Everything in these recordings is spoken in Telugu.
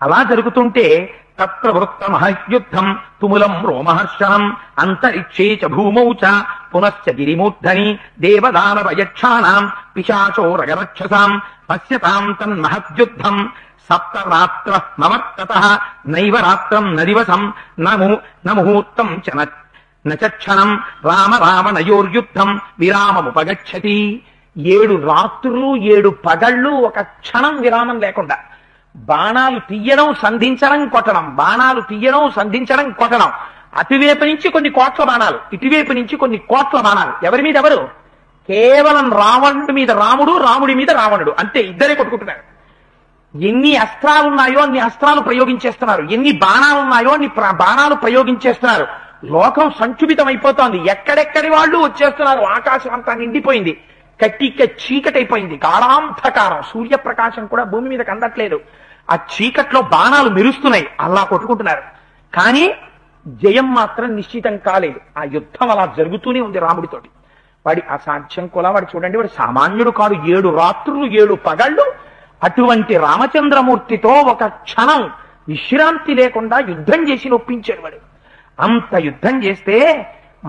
అలా జరుగుతుంటే తత్ర వృత్త మహయుద్ధం తుములం రోమహర్షణం అంతరిక్షే చ భూమౌ చ పునశ్చ గిరిమూర్ధని దేవదానవయక్షాణాం పిశాచోరగరక్షసాం పశ్యతాం తన్మహద్యుద్ధం సప్తరాత్ర నవర్తతః నైవ రాత్రం న దివసం న ముహూర్తం చ నచక్షణం రామ రావణయోర్యుద్ధం విరామముపగచ్చతి. 7 రాత్రులు 7 పగళ్ళు ఒక క్షణం విరామం లేకుండా బాణాలు తీయడం సంధించడం కొట్టడం, బాణాలు తీయడం సంధించడం కొట్టడం. అటువైపు నుంచి కొన్ని కోట్ల బాణాలు, ఇటువైపు నుంచి కొన్ని కోట్ల బాణాలు. ఎవరి మీద ఎవరు? కేవలం రావణుడి మీద రాముడు, రాముడి మీద రావణుడు, అంతే. ఇద్దరే కొట్టుకుంటున్నారు. ఎన్ని అస్త్రాలున్నాయో అన్ని అస్త్రాలు ప్రయోగించేస్తున్నారు, ఎన్ని బాణాలున్నాయో అన్ని బాణాలు ప్రయోగించేస్తున్నారు. లోకం సంక్షుభితం అయిపోతోంది. ఎక్కడెక్కడి వాళ్ళు వచ్చేస్తున్నారు. ఆకాశం అంతా నిండిపోయింది. కట్టిక చీకటైపోయింది. గాఢాంధకారం. సూర్యప్రకాశం కూడా భూమి మీదకి అందట్లేదు. ఆ చీకట్లో బాణాలు మెరుస్తున్నాయి. అలా కొట్టుకుంటున్నారు. కానీ జయం మాత్రం నిశ్చితం కాలేదు. ఆ యుద్ధం అలా జరుగుతూనే ఉంది రాముడితోటి. వాడి అసాధ్యం కూడా వాడు చూడండి, వాడు సామాన్యుడు కాదు. 7 రాత్రులు 7 పగళ్ళు అటువంటి రామచంద్రమూర్తితో ఒక క్షణం విశ్రాంతి లేకుండా యుద్ధం చేసి నొప్పించాడు వాడు. అంత యుద్ధం చేస్తే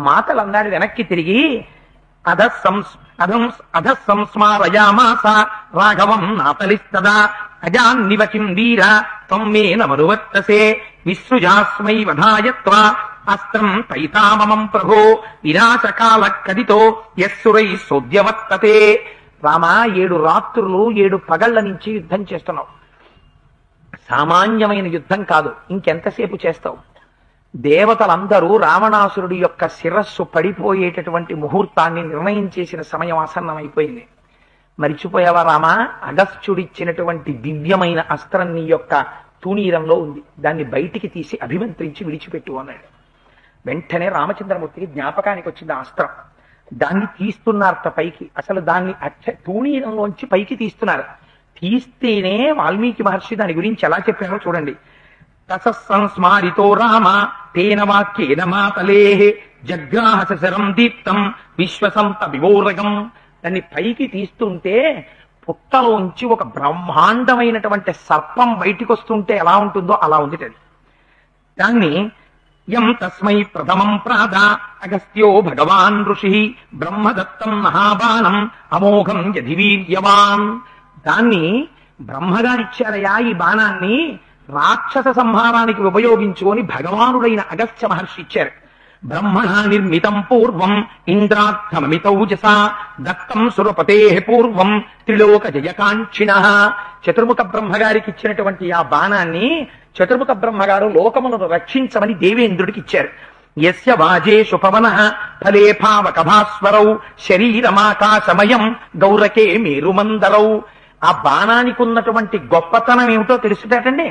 మాటలు అన్నాడు వెనక్కి తిరిగి, అధ సంస్మారయామాస రాఘవం నాతలిస్తదా అజాన్నివ కిం వీర త్వం మే నమనువర్తసే విసృజాస్మై వధాయత్వా అస్త్రం తైతామమం ప్రభో వినాశకాల కదితో యస్సురై సోద్యవర్తతే. రామా, 7 రాత్రులు 7 పగళ్ల నుంచి యుద్ధం చేస్తున్నావు. సామాన్యమైన యుద్ధం కాదు. ఇంకెంతసేపు చేస్తావు? దేవతలందరూ రావణాసురుడి యొక్క శిరస్సు పడిపోయేటటువంటి ముహూర్తాన్ని నిర్ణయం చేసిన సమయం ఆసన్నమైపోయింది. మరిచిపోయావా రామా? అగస్త్యుడిచ్చినటువంటి దివ్యమైన అస్త్రం నీ యొక్క తూణీరంలో ఉంది. దాన్ని బయటికి తీసి అభిమంత్రించి విడిచిపెట్టు అన్నాడు. వెంటనే రామచంద్రమూర్తికి జ్ఞాపకానికి వచ్చింది ఆ అస్త్రం. దాన్ని తీస్తున్నారట పైకి. అసలు దాన్ని తూణీరంలోంచి పైకి తీస్తున్నారు. తీస్తేనే వాల్మీకి మహర్షి దాని గురించి ఎలా చెప్పారో చూడండి. తసస్సంస్మారితో రామ తేన వాక్యేన మాతలే జగ్రాహ శరం దీప్తం విశ్వసంత వివోరగం. దాన్ని పైకి తీస్తుంటే పుట్టలోంచి ఒక బ్రహ్మాండమైనటువంటి సర్పం బయటికి వస్తుంటే ఎలా ఉంటుందో అలా ఉంది. దాన్ని యం తస్మై ప్రథమం ప్రాద అగస్త్యో భగవాన్ ఋషి బ్రహ్మదత్తం మహాబాణం అమోఘం యధివీర్యవాన్. దాన్ని బ్రహ్మగారిచ్చారయా ఈ బాణాన్ని, రాక్షస సంహారానికి ఉపయోగించుకొని భగవానుడైన అగస్త్య మహర్షి ఇచ్చారు. బ్రహ్మణ నిర్మితం పూర్వం ఇంద్రార్థమమితౌజసా దత్తం సురపతే పూర్వం త్రిలోక జయకాంక్షిణ. చతుర్ముఖ బ్రహ్మగారికి ఇచ్చినటువంటి ఆ బాణాన్ని చతుర్ముఖ బ్రహ్మగారు లోకములను రక్షించమని దేవేంద్రుడికి ఇచ్చారు. యస్య వాజేషు పవన ఫలే భావక భాస్వరౌ శరీరమాకాశమయం గౌరకే మేరుమందరౌ. ఆ బాణానికి ఉన్నటువంటి గొప్పతనం ఏమిటో తెలుసుటండి.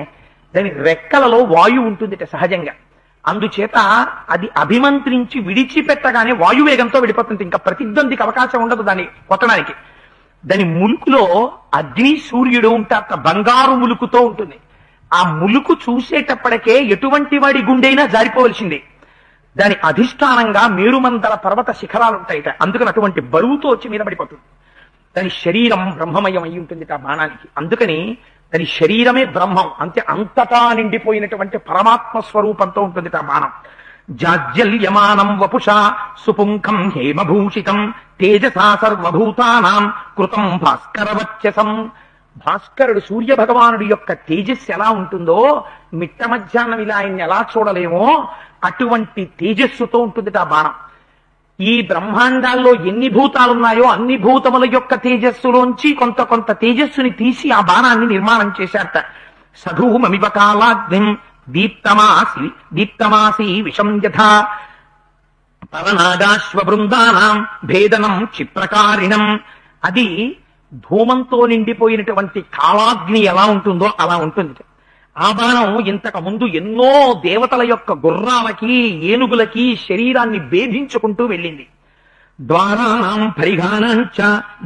దాని రెక్కలలో వాయువు ఉంటుందిట సహజంగా. అందుచేత అది అభిమంత్రించి విడిచిపెట్టగానే వాయువేగంతో విడిపోతుంది. ఇంకా ప్రతిద్వందికి అవకాశం ఉండదు దాన్ని కొట్టడానికి. దాని ములుకులో అగ్ని సూర్యుడు ఉంటారట. బంగారు ములుకుతో ఉంటుంది. ఆ ములుకు చూసేటప్పటికే ఎటువంటి వాడి గుండెైనా జారిపోవలసింది. దాని అధిష్టానంగా మేరుమందర పర్వత శిఖరాలు ఉంటాయిట. అందుకని అటువంటి బరువుతో వచ్చి మీద పడిపోతుంది. దాని శరీరం బ్రహ్మమయం అయి ఉంటుంది ఆ బాణానికి. అందుకని దాని శరీరమే బ్రహ్మం. అంతే, అంతటా నిండిపోయినటువంటి పరమాత్మ స్వరూపంతో ఉంటుంది ఆ బాణం. జాజ్జల్యమానం వపుషా సుపుంఖం హేమభూషితం తేజసా సర్వభూతానాం కృతం భాస్కరవచ్చసం. భాస్కరుడు సూర్య భగవానుడి యొక్క తేజస్సు ఎలా ఉంటుందో మిట్ట మధ్యాహ్నం ఇలా ఆయన్ని ఎలా చూడలేమో అటువంటి తేజస్సుతో ఉంటుంది ఆ బాణం. ఈ బ్రహ్మాండాల్లో ఎన్ని భూతాలున్నాయో అన్ని భూతముల యొక్క తేజస్సులోంచి కొంత కొంత తేజస్సుని తీసి ఆ బాణాన్ని నిర్మాణం చేశారట. సధూమమివ కాలాగ్నిం దీప్తమాసి విషం యథా పరనాగాశ్వ బృందానాం భేదనం క్షిప్రకారిణం. అది ధూమంతో నిండిపోయినటువంటి కాళాగ్ని ఎలా ఉంటుందో అలా ఉంటుంది. ఆ బాణం ఇంతకు ముందు ఎన్నో దేవతల యొక్క గుర్రాలకి ఏనుగులకి శరీరాన్ని భేదించుకుంటూ వెళ్ళింది. ద్వారాణం పరిఘానాంచ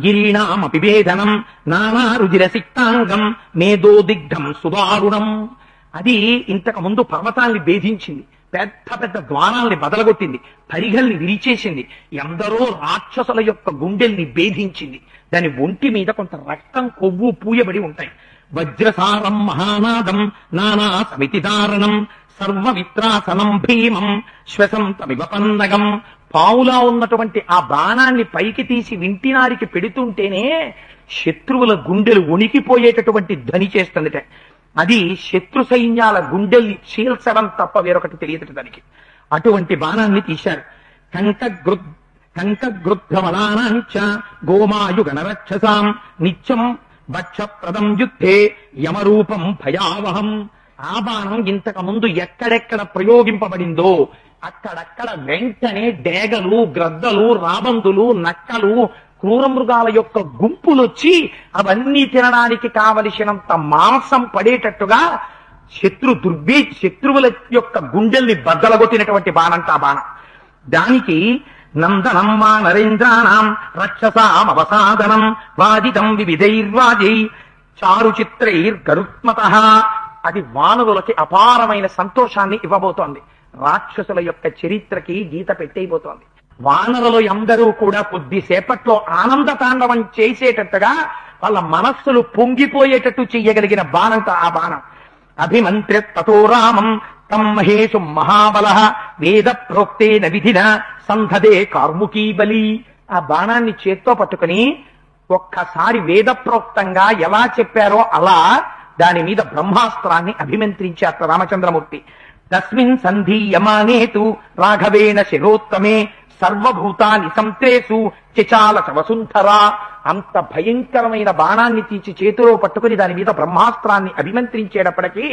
గిరీణామపి భేదనం నానా రుజిరసిక్తాంగం మేధోదిగ్ధం సుదారుణం. అది ఇంతకు ముందు పర్వతాల్ని భేదించింది. పెద్ద పెద్ద ద్వారాల్ని బదలగొట్టింది. పరిగల్ని విరిచేసింది. ఎందరో రాక్షసుల యొక్క గుండెల్ని భేదించింది. దాని ఒంటి మీద కొంత రక్తం కొవ్వు పూయబడి ఉంటాయి. వజ్రసారం మహానాదం నానా సమితిదారణం సర్వమిత్రాసనం భీమం శ్వసం తమివ పన్నగం. పావులా ఉన్నటువంటి ఆ బాణాన్ని పైకి తీసి వింటినారికి పెడుతుంటేనే శత్రువుల గుండెలు వణికిపోయేటటువంటి ధ్వని చేస్తుందిట. అది శత్రు సైన్యాల గుండెల్ని చీల్చడం తప్ప వేరొకటి తెలియదు దానికి. అటువంటి బాణాన్ని తీశారు. కంకగృద్ధమలానాంచ గోమాయు గణరక్షసాం నిత్యం వక్షప్రదం యుద్ధే యమరూపం భయావహం. ఆ బాణం ఇంతకు ముందు ఎక్కడెక్కడ ప్రయోగింపబడిందో అక్కడక్కడ వెంటనే డేగలు, గ్రద్దలు, రాబందులు, నక్కలు, క్రూర మృగాల యొక్క గుంపులొచ్చి అవన్నీ తినడానికి కావలసినంత మాంసం పడేటట్టుగా శత్రువుల యొక్క గుండెల్ని బద్దలగొట్టినటువంటి బాణంట ఆ బాణం. దానికి నందనం వా నరేంద్రాణం రక్షసాం అవసాదనం వాదితం వివిధైర్వాజై చారుచిత్రైర్గరుత్మతః. అది వానరులకి అపారమైన సంతోషాన్ని ఇవ్వబోతోంది. రాక్షసుల యొక్క చరిత్రకి గీత పెట్టేయబోతోంది. వానరులు అందరూ కూడా కొద్దిసేపట్లో ఆనంద తాండవం చేసేటట్టుగా వాళ్ళ మనస్సులు పొంగిపోయేటట్టు చెయ్యగలిగిన బాణంట ఆ బాణం. అభిమంత్ర్య తతో రామం తం మహేషు మహాబల వేద ప్రోక్తేన విధిన సంధదే కార్ముకీ బలి. ఆ బాణాన్ని చేత్తో పట్టుకుని ఒక్కసారి వేద ప్రోక్తంగా ఎలా చెప్పారో అలా దాని మీద బ్రహ్మాస్త్రాన్ని అభిమంత్రించారు రామచంద్రమూర్తి. తస్మిన్ సంధీయమానేతు రాఘవేణ శిరోత్తమే సర్వభూతాని సంత్రేసు చిచాల వసుంధరా. అంత భయంకరమైన బాణాన్ని తీసి చేతిలో పట్టుకుని దాని మీద బ్రహ్మాస్త్రాన్ని అభిమంత్రించేటప్పటికీ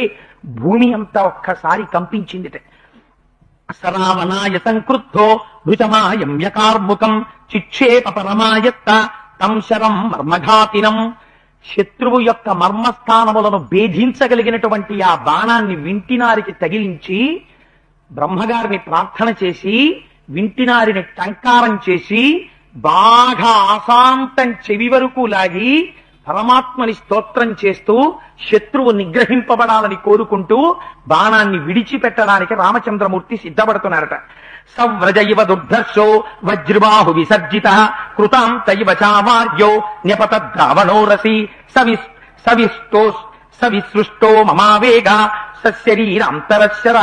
భూమి అంతా ఒక్కసారి కంపించింది. సరావణాయ సంక్రుద్ధో భృతమాయమ్యకార్ముకం చిక్షేప పరమాయత్త తం శరం మర్మఘాతినం. శత్రువు యొక్క మర్మస్థానములను భేదించగలిగినటువంటి ఆ బాణాన్ని వింటినారికి తగిలించి బ్రహ్మగారిని ప్రార్థన చేసి వింటినారిని టంకారం చేసి బాగా ఆశాంతం చెవి వరకు లాగి పరమాత్మని స్తోత్రం చేస్తూ శత్రువు నిగ్రహింపబడాలని కోరుకుంటూ బాణాన్ని విడిచిపెట్టడానికి రామచంద్రమూర్తి సిద్ధపడుతున్నారట. సవ్రజైవ దుర్ధర్షో వజ్రబాహు విసర్జిత కృతాంత ఇవ చావార్యో న్యపతద్రావణోరసి సవిసృష్టో మమావేగా సశరీరాంతరశర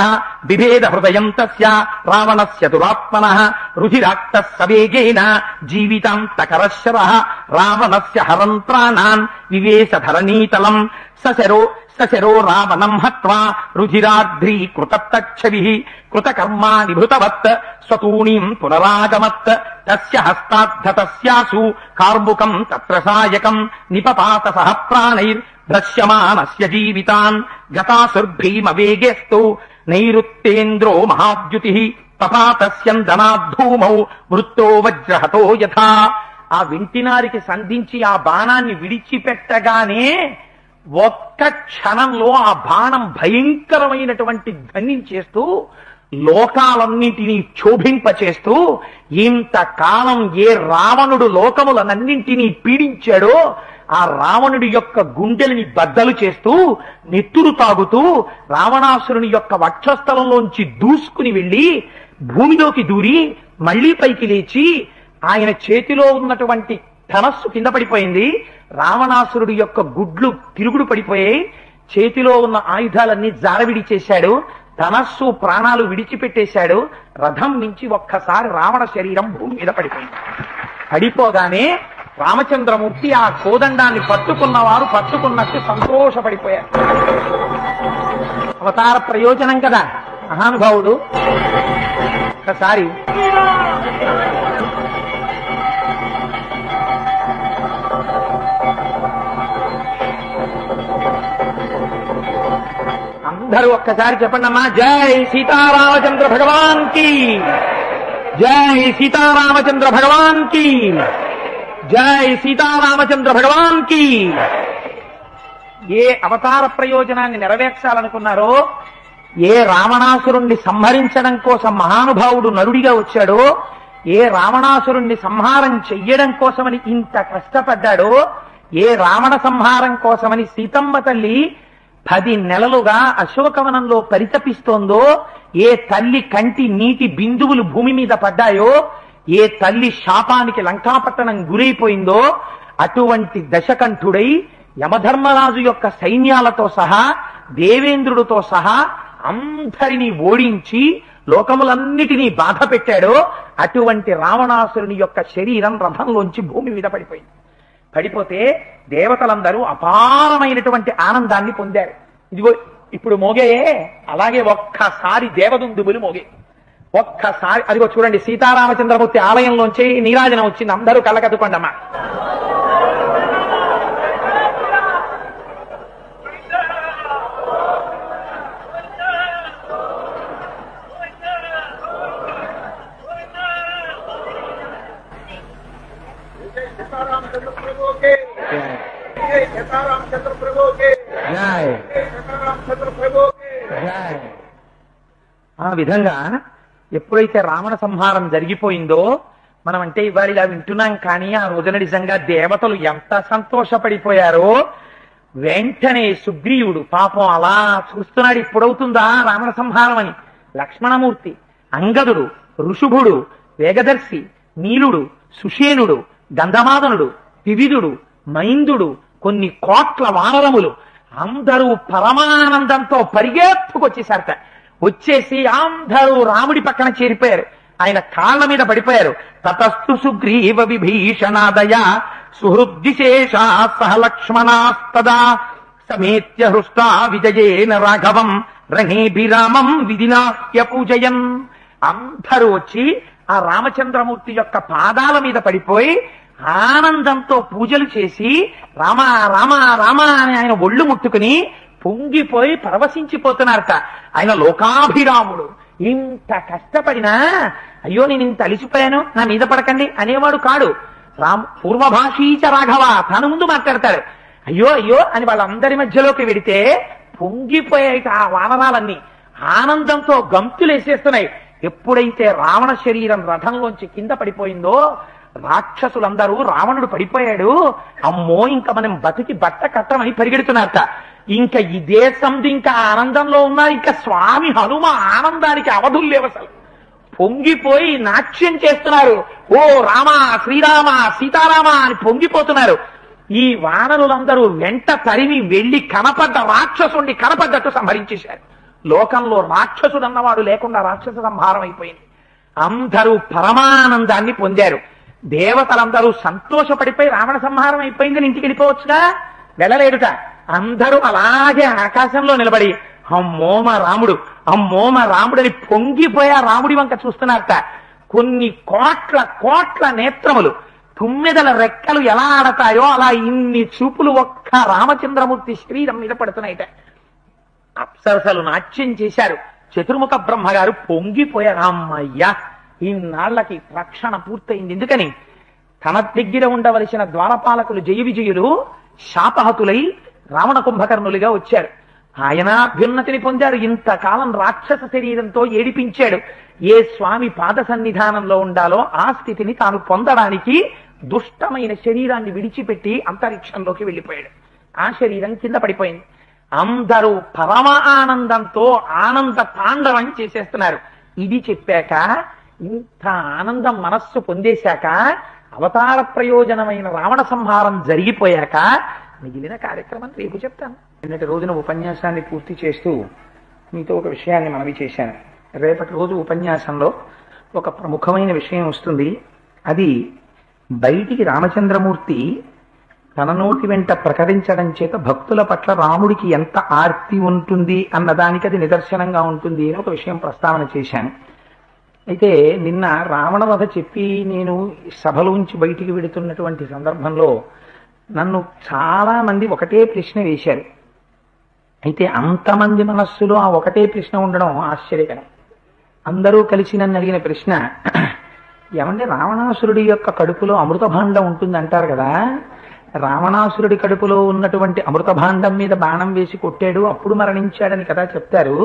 బిభేద హృదయం తస్య రావణస్య దురాత్మనః రుధిరాక్త సవేగేన జీవితాంతకరశర రావణస్య హరంత్రాణాన్ వివేశ ధరణీతలం సశరో రావణం హత్వా రుధిరాద్రీ కృతత్తక్షవి కృతకర్మా నిభృతవత్ స్వతూణీం పునరాగమత్ తస్య హస్తాద్ధతస్యాసు కార్ముకం తత్ర సాయకం నిపపాత సహ ప్రాణైర్ భ్రశ్యమానస్య జీవితాన్ గతాసుర్భీమవేగేస్తు నైరుత్తేంద్రో మహాద్యుతి పపాతస్యందనాద్ధూమౌ వృత్తో వజ్రహతో యథా. ఆ వింటినారికి సంధించి ఆ బాణాన్ని విడిచిపెట్టగానే ఒక్క క్షణంలో ఆ బాణం భయంకరమైనటువంటి ధ్వని చేస్తూ లోకాలన్నింటినీ క్షోభింపచేస్తూ ఇంతకాలం ఏ రావణుడు లోకములనన్నింటినీ పీడించాడో ఆ రావణుడి యొక్క గుండెలని బద్దలు చేస్తూ నెత్తురు తాగుతూ రావణాసురుని యొక్క వక్షస్థలంలోంచి దూసుకుని వెళ్లి భూమిలోకి దూరి మళ్లీ పైకి లేచి ఆయన చేతిలో ఉన్నటువంటి ధనస్సు కింద పడిపోయింది. రావణాసురుడి యొక్క గుడ్లు తిరుగుడు పడిపోయాయి. చేతిలో ఉన్న ఆయుధాలన్నీ జారవిడి చేశాడు. ధనస్సు ప్రాణాలు విడిచిపెట్టేశాడు. రథం నుంచి ఒక్కసారి రావణ శరీరం భూమి మీద పడిపోయింది. పడిపోగానే రామచంద్రమూర్తి ఆ కోదండాన్ని పట్టుకున్నవారు పట్టుకున్నట్టు సంతోషపడిపోయారు. అవతార ప్రయోజనం కదా మహానుభావుడు. ఒకసారి అందరూ ఒక్కసారి చెప్పండి అమ్మా, జై సీతారామచంద్ర భగవాన్ కి, జై సీతారామచంద్ర భగవాన్ కి, జై సీతారామచంద్ర భగవాన్ కి. ఏ అవతార ప్రయోజనాన్ని నెరవేర్చాలనుకున్నారో, ఏ రావణాసురుణ్ణి సంహరించడం కోసం మహానుభావుడు నరుడిగా వచ్చాడో, ఏ రావణాసురుణ్ణి సంహారం చెయ్యడం కోసమని ఇంత కష్టపడ్డాడో, ఏ రావణ సంహారం కోసమని సీతమ్మ తల్లి 10 నెలలుగా అశోకవనంలో పరితపిస్తోందో, ఏ తల్లి కంటి నీటి బిందువులు భూమి మీద పడ్డాయో, ఏ తల్లి శాపానికి లంకాపట్టణం గురైపోయిందో, అటువంటి దశకంఠుడై యమధర్మరాజు యొక్క సైన్యాలతో సహా దేవేంద్రుడితో సహా అందరినీ ఓడించి లోకములన్నిటినీ బాధ పెట్టాడో అటువంటి రావణాసురుని యొక్క శరీరం రథంలోంచి భూమి మీద పడిపోయింది. పడిపోతే దేవతలందరూ అపారమైనటువంటి ఆనందాన్ని పొందారు. ఇదిగో ఇప్పుడు మోగే అలాగే ఒక్కసారి దేవదుందుబులు మోగే. ఒక్కసారి అదిగో చూడండి, సీతారామచంద్రమూర్తి ఆలయంలోంచి నీరాజనం వచ్చింది. అందరూ కళ్ళకద్దుకోండమ్మా. ఆ విధంగా ఎప్పుడైతే రావణ సంహారం జరిగిపోయిందో, మనం అంటే ఇవాళ ఇలా వింటున్నాం, కానీ ఆ రోజున నిజంగా దేవతలు ఎంత సంతోషపడిపోయారో. వెంటనే సుగ్రీవుడు పాపం అలా చూస్తున్నాడు, ఇప్పుడవుతుందా రావణ సంహారం అని. లక్ష్మణమూర్తి, అంగదుడు, ఋషుభుడు, వేగదర్శి, నీలుడు, సుషేనుడు, గంధమాదనుడు, వివిధుడు, మైందుడు, కొన్ని కోట్ల వానరములు అందరూ పరమానందంతో పరిగెత్తుకొచ్చేసారట. వచ్చేసి అందరూ రాముడి పక్కన చేరిపోయారు, ఆయన కాళ్ల మీద పడిపోయారు. తతస్తు సుగ్రీవ విభీషణాదయ సుహృద్విశేషా సహ లక్ష్మణాస్తదా సమేత్య హృష్టా విజయేన రాఘవం రణేభిరామం విధినాహ్య పూజయన్. అందరూ వచ్చి ఆ రామచంద్రమూర్తి యొక్క పాదాల మీద పడిపోయి ఆనందంతో పూజలు చేసి రామ రామ రామ అని ఆయన ఒళ్ళు ముట్టుకుని పొంగిపోయి పరవశించిపోతున్నారట. ఆయన లోకాభిరాముడు. ఇంత కష్టపడినా అయ్యో నేను ఇంత అలిసిపోయాను, నా మీద పడకండి అనేవాడు కాడు. పూర్వభాషీచ రాఘవ, తన ముందు మాట్లాడతాడు. అయ్యో అయ్యో అని వాళ్ళందరి మధ్యలోకి వెడితే పొంగిపోయాయిట ఆ వానరాలన్నీ. ఆనందంతో గంతులేసేస్తున్నాయి. ఎప్పుడైతే రావణ శరీరం రథంలోంచి కింద పడిపోయిందో రాక్షసులందరూ రావణుడు పడిపోయాడు, అమ్మో ఇంకా మనం బతికి బట్ట కట్టమని పరిగెడుతున్నారట. ఇంకా ఇదే సంధి, ఇంకా ఆనందంలో ఉన్నారు. ఇంకా స్వామి హనుమ ఆనందానికి అవధులు లేవు అసలు. పొంగిపోయి నాట్యం చేస్తున్నారు. ఓ రామ శ్రీరామ సీతారామ అని పొంగిపోతున్నారు. ఈ వానరులందరూ వెంట తరిమి వెళ్లి కనపడ్డ రాక్షసుడిని కనపడ్డట్టు సంహరించేశారు. లోకంలో రాక్షసుడు అన్నవాడు లేకుండా రాక్షస సంహారం అయిపోయింది. అందరూ పరమానందాన్ని పొందారు. దేవతలందరూ సంతోషపడిపోయి రావణ సంహారం అయిపోయిందని ఇంటికి వెళ్ళిపోవచ్చుగా, వెళ్ళలేడుట. అందరూ అలాగే ఆకాశంలో నిలబడి అమ్మో మా రాముడు, అమ్మో మా రాముడని పొంగిపోయా రాముడి వంక చూస్తున్నారట. కొన్ని కోట్ల కోట్ల నేత్రములు, తుమ్మెదల రెక్కలు ఎలా ఆడతాయో అలా ఇన్ని చూపులు ఒక్క రామచంద్రమూర్తి శరీరం మీద పడుతున్నాయిట. అప్సరసలు నాట్యం చేశారు. చతుర్ముఖ బ్రహ్మగారు పొంగిపోయారు. అమ్మయ్యా, ఇన్నాళ్లకి రక్షణ పూర్తయింది. ఎందుకని తన దగ్గర ఉండవలసిన ద్వారపాలకులు జయ విజయులు శాపహతులై రావణ కుంభకర్ణులుగా వచ్చారు. ఆయన అభ్యున్నతిని పొందారు. ఇంతకాలం రాక్షస శరీరంతో ఏడిపించాడు. ఏ స్వామి పాద సన్నిధానంలో ఉండాలో ఆ స్థితిని తాను పొందడానికి దుష్టమైన శరీరాన్ని విడిచిపెట్టి అంతరిక్షంలోకి వెళ్ళిపోయాడు. ఆ శరీరం కింద పడిపోయింది. అందరూ పరమ ఆనందంతో ఆనంద తాండవం చేసేస్తున్నారు. ఇది చెప్పాక, ఇంత ఆనందం మనస్సు పొందేశాక, అవతార ప్రయోజనమైన రావణ సంహారం జరిగిపోయాక మిగిలిన కార్యక్రమం రేపు చెప్తాను. నిన్నటి రోజున ఉపన్యాసాన్ని పూర్తి చేస్తూ మీతో ఒక విషయాన్ని మనవి చేశాను. రేపటి రోజు ఉపన్యాసంలో ఒక ప్రముఖమైన విషయం వస్తుంది. అది బయటికి రామచంద్రమూర్తి తన నోటి వెంట ప్రకటించడం చేత భక్తుల పట్ల రాముడికి ఎంత ఆర్తి ఉంటుంది అన్నదానికి అది నిదర్శనంగా ఉంటుంది అని ఒక విషయం ప్రస్తావన చేశాను. అయితే నిన్న రావణ వధ చెప్పి నేను సభలోంచి బయటికి వెడుతున్నటువంటి సందర్భంలో నన్ను చాలా మంది ఒకటే ప్రశ్న వేశారు. అయితే అంతమంది మనస్సులో ఆ ఒకటే ప్రశ్న ఉండడం ఆశ్చర్యకరం. అందరూ కలిసి నన్ను అడిగిన ప్రశ్న, ఏమంటే రావణాసురుడి యొక్క కడుపులో అమృత భాండం ఉంటుంది అంటారు కదా, రావణాసురుడి కడుపులో ఉన్నటువంటి అమృత భాండం మీద బాణం వేసి కొట్టాడు అప్పుడు మరణించాడని కదా చెప్తారు.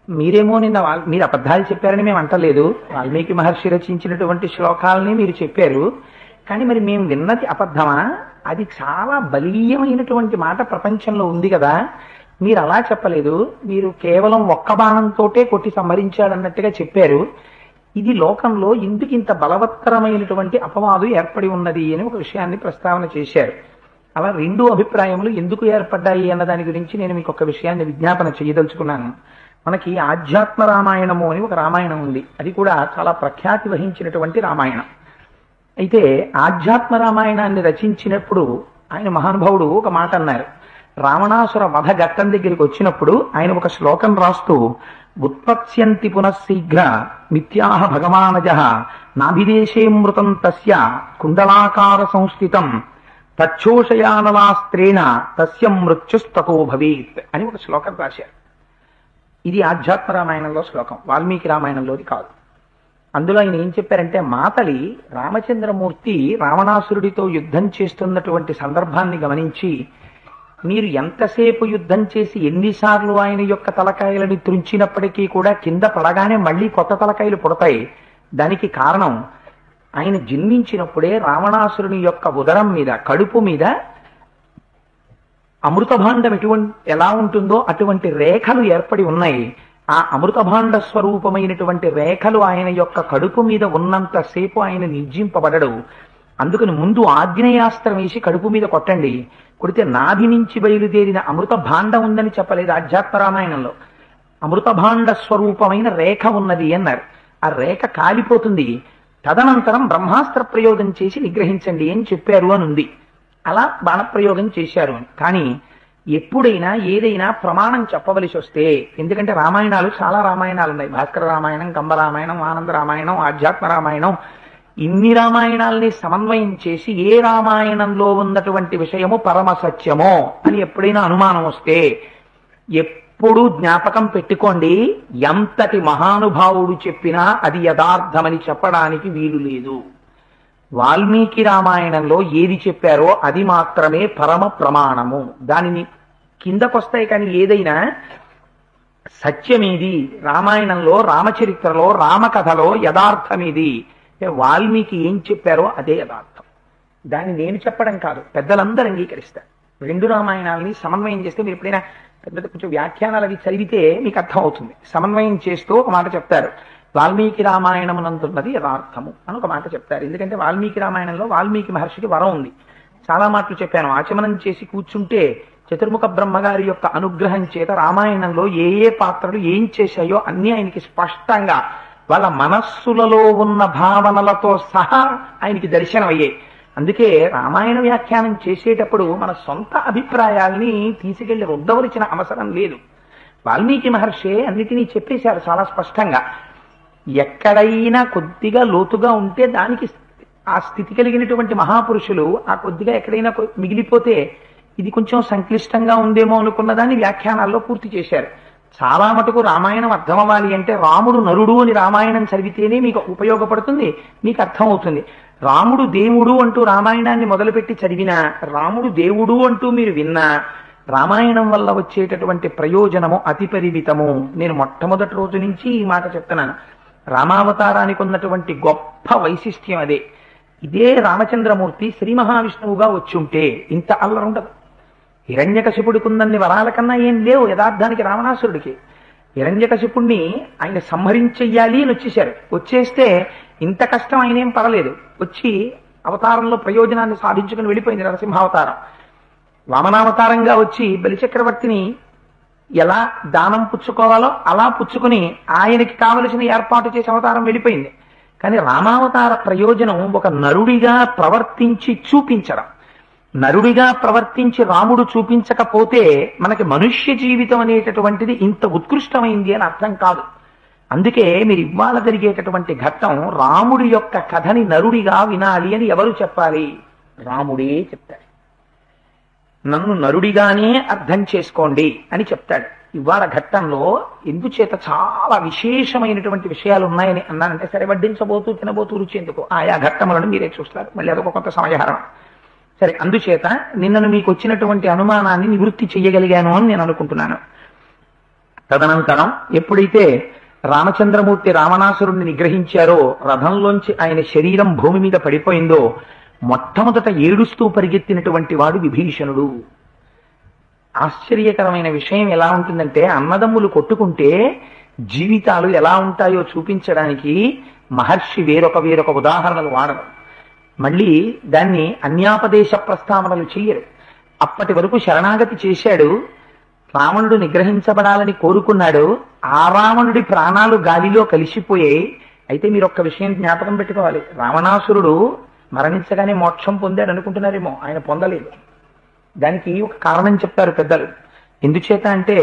మీరేమో నిన్న మీరు అబద్ధాలు చెప్పారని మేము అంటలేదు, వాల్మీకి మహర్షి రచించినటువంటి శ్లోకాలని మీరు చెప్పారు. కానీ మరి మేము విన్నది అబద్ధమా? అది చాలా బలీయమైనటువంటి మాట ప్రపంచంలో ఉంది కదా, మీరు అలా చెప్పలేదు. మీరు కేవలం ఒక్క బాణంతోటే కొట్టి సంహరించాడన్నట్టుగా చెప్పారు. ఇది లోకంలో ఇందుకు ఇంత బలవత్తరమైనటువంటి అపవాదు ఏర్పడి ఉన్నది అని ఒక విషయాన్ని ప్రస్తావన చేశారు. అలా రెండు అభిప్రాయములు ఎందుకు ఏర్పడ్డాయి అన్న దాని గురించి నేను మీకు ఒక విషయాన్ని విజ్ఞాపన చేయదలుచుకున్నాను. మనకి ఆధ్యాత్మ రామాయణము అని ఒక రామాయణం ఉంది. అది కూడా చాలా ప్రఖ్యాతి వహించినటువంటి రామాయణం. అయితే ఆధ్యాత్మ రామాయణాన్ని రచించినప్పుడు ఆయన మహానుభావుడు ఒక మాట అన్నారు. రావణాసుర వధ ఘట్టం దగ్గరికి వచ్చినప్పుడు ఆయన ఒక శ్లోకం రాస్తూ, ఉత్పత్స్యంతి పునఃశీఘ్ర మిథ్యాహ భగవానజ నాభిదేశేమృతం తస్య కుండలాకార సంస్థితం తచ్చోషయానలాస్త్రేణ తస్య మృత్యుస్తతో భవేత్ అని ఒక శ్లోకం రాశారు. ఇది ఆధ్యాత్మ రామాయణంలో శ్లోకం, వాల్మీకి రామాయణంలోది కాదు. అందులో ఆయన ఏం చెప్పారంటే, మాతలి రామచంద్రమూర్తి రావణాసురుడితో యుద్ధం చేస్తున్నటువంటి సందర్భాన్ని గమనించి, మీరు ఎంతసేపు యుద్ధం చేసి ఎన్నిసార్లు ఆయన యొక్క తలకాయలని త్రుంచినప్పటికీ కూడా కింద పడగానే మళ్ళీ కొత్త తలకాయలు పుడతాయి. దానికి కారణం ఆయన జన్మించినప్పుడే రావణాసురుని యొక్క ఉదరం మీద, కడుపు మీద అమృతభాండం ఎలా ఉంటుందో అటువంటి రేఖలు ఏర్పడి ఉన్నాయి. ఆ అమృతభాండ స్వరూపమైనటువంటి రేఖలు ఆయన యొక్క కడుపు మీద ఉన్నంతసేపు ఆయన నిర్జింపబడడు. అందుకని ముందు ఆగ్నేయాస్త్రం వేసి కడుపు మీద కొట్టండి, కొడితే నాభి నుంచి బయలుదేరిన అమృత భాండం ఉందని చెప్పలేదు ఆధ్యాత్మ రామాయణంలో. అమృతభాండ స్వరూపమైన రేఖ ఉన్నది అన్నారు. ఆ రేఖ కాలిపోతుంది, తదనంతరం బ్రహ్మాస్త్ర ప్రయోగం చేసి నిగ్రహించండి అని చెప్పారు అని ఉంది. అలా బాణప్రయోగం చేశారు అని. కానీ ఎప్పుడైనా ఏదైనా ప్రమాణం చెప్పవలసి వస్తే, ఎందుకంటే రామాయణాలు చాలా రామాయణాలు ఉన్నాయి, భాస్కర రామాయణం, కంబ రామాయణం, ఆనంద రామాయణం, ఆధ్యాత్మ రామాయణం, ఇన్ని రామాయణాలని సమన్వయం చేసి ఏ రామాయణంలో ఉన్నటువంటి విషయము పరమ సత్యమో అని ఎప్పుడైనా అనుమానం వస్తే ఎప్పుడూ జ్ఞాపకం పెట్టుకోండి, ఎంతటి మహానుభావుడు చెప్పినా అది యథార్థమని చెప్పడానికి వీలు లేదు. వాల్మీకి రామాయణంలో ఏది చెప్పారో అది మాత్రమే పరమ ప్రమాణము. దానిని కిందకొస్తాయి. కానీ ఏదైనా సత్యమేది, రామాయణంలో, రామచరిత్రలో, రామకథలో యథార్థమేది, వాల్మీకి ఏం చెప్పారో అదే యథార్థం. దాన్ని నేను చెప్పడం కాదు, పెద్దలందరూ అంగీకరిస్తారు. రెండు రామాయణాలని సమన్వయం చేస్తే, మీరు ఎప్పుడైనా పెద్ద కొంచెం వ్యాఖ్యానాలు అవి చదివితే మీకు అర్థం అవుతుంది. సమన్వయం చేస్తూ ఒక మాట చెప్తారు, వాల్మీకి రామాయణమునందున్నది యథార్థము అని ఒక మాట చెప్తారు. ఎందుకంటే వాల్మీకి రామాయణంలో వాల్మీకి మహర్షికి వరం ఉంది. చాలా మాటలు చెప్పాను. ఆచమనం చేసి కూర్చుంటే చతుర్ముఖ బ్రహ్మగారి యొక్క అనుగ్రహం చేత రామాయణంలో ఏ ఏ పాత్రలు ఏం చేశాయో అన్ని ఆయనకి స్పష్టంగా వాళ్ళ మనస్సులలో ఉన్న భావనలతో సహా ఆయనకి దర్శనం అయ్యాయి. అందుకే రామాయణ వ్యాఖ్యానం చేసేటప్పుడు మన సొంత అభిప్రాయాల్ని తీసుకెళ్లి రుద్దవలసిన అవసరం లేదు. వాల్మీకి మహర్షి అన్నిటినీ చెప్పేశారు చాలా స్పష్టంగా. ఎక్కడైనా కొద్దిగా లోతుగా ఉంటే దానికి ఆ స్థితి కలిగినటువంటి మహాపురుషులు ఆ కొద్దిగా ఎక్కడైనా మిగిలిపోతే ఇది కొంచెం సంక్లిష్టంగా ఉందేమో అనుకున్న దాన్ని వ్యాఖ్యానాల్లో పూర్తి చేశారు. చాలా మటుకు రామాయణం అర్థం అవ్వాలి అంటే రాముడు నరుడు అని రామాయణం చదివితేనే మీకు ఉపయోగపడుతుంది, మీకు అర్థం అవుతుంది. రాముడు దేవుడు అంటూ రామాయణాన్ని మొదలుపెట్టి చదివినా, రాముడు దేవుడు అంటూ మీరు విన్నా, రామాయణం వల్ల వచ్చేటటువంటి ప్రయోజనము అతి పరిమితము. నేను మొట్టమొదటి రోజు నుంచి ఈ మాట చెప్తున్నాను. రామావతారానికి ఉన్నటువంటి గొప్ప వైశిష్ట్యం అదే. ఇదే రామచంద్రమూర్తి శ్రీ మహావిష్ణువుగా వచ్చుంటే ఇంత అల్లరి ఉండదు. హిరణ్యకశిపుడికున్నన్ని వరాల కన్నా ఏం లేవు యథార్థానికి రావణాసురుడికి. హిరణ్యకశిపుణ్ణి ఆయన సంహరించెయ్యాలి అని వచ్చేశారు. వచ్చేస్తే ఇంత కష్టం ఆయనేం పడలేదు. వచ్చి అవతారంలో ప్రయోజనాన్ని సాధించుకుని వెళ్ళిపోయింది నరసింహావతారం. వామనావతారంగా వచ్చి బలిచక్రవర్తిని ఎలా దానం పుచ్చుకోవాలో అలా పుచ్చుకుని ఆయనకి కావలసిన ఏర్పాటు చేసి అవతారం వెళ్ళిపోయింది. కానీ రామావతార ప్రయోజనం ఒక నరుడిగా ప్రవర్తించి చూపించడం. నరుడిగా ప్రవర్తించి రాముడు చూపించకపోతే మనకి మనుష్య జీవితం అనేటటువంటిది ఇంత ఉత్కృష్టమైంది అని అర్థం కాదు. అందుకే మీరు ఇవాళ జరిగేటటువంటి ఘట్టం రాముడి యొక్క కథని నరుడిగా వినాలి అని ఎవరు చెప్పాలి? రాముడే చెప్తాడు. నన్ను నరుడిగానే అర్థం చేసుకోండి అని చెప్తాడు. ఇవాళ ఘట్టంలో ఎందుచేత చాలా విశేషమైనటువంటి విషయాలు ఉన్నాయని అన్నానంటే, సరే వడ్డించబోతూ తినబోతూ రుచి ఎందుకు, ఆయా ఘట్టములను మీరే చూస్తారు, మళ్ళీ అదొక కొంత సమయహరణ. సరే, అందుచేత నిన్నను మీకు వచ్చినటువంటి అనుమానాన్ని నివృత్తి చెయ్యగలిగాను అని నేను అనుకుంటున్నాను. తదనంతరం ఎప్పుడైతే రామచంద్రమూర్తి రావణాసురుణ్ణి నిగ్రహించారో, రథంలోంచి ఆయన శరీరం భూమి మీద పడిపోయిందో, మొట్టమొదట ఏడుస్తూ పరిగెత్తినటువంటి వాడు విభీషణుడు. ఆశ్చర్యకరమైన విషయం ఎలా ఉంటుందంటే, అన్నదమ్ములు కొట్టుకుంటే జీవితాలు ఎలా ఉంటాయో చూపించడానికి మహర్షి వేరొక ఉదాహరణలు వాడడం. మళ్ళీ దాన్ని అన్యాపదేశ ప్రస్తావనలు చెయ్యరు. అప్పటి వరకు శరణాగతి చేశాడు. రావణుడు నిగ్రహించబడాలని కోరుకున్నాడు. ఆ రావణుడి ప్రాణాలు గాలిలో కలిసిపోయాయి. అయితే మీరు ఒక్క విషయం జ్ఞాపకం పెట్టుకోవాలి. రావణాసురుడు మరణించగానే మోక్షం పొందాడు అనుకుంటున్నారేమో, ఆయన పొందలేదు. దానికి ఒక కారణం చెప్తారు పెద్దలు. ఎందుచేత అంటే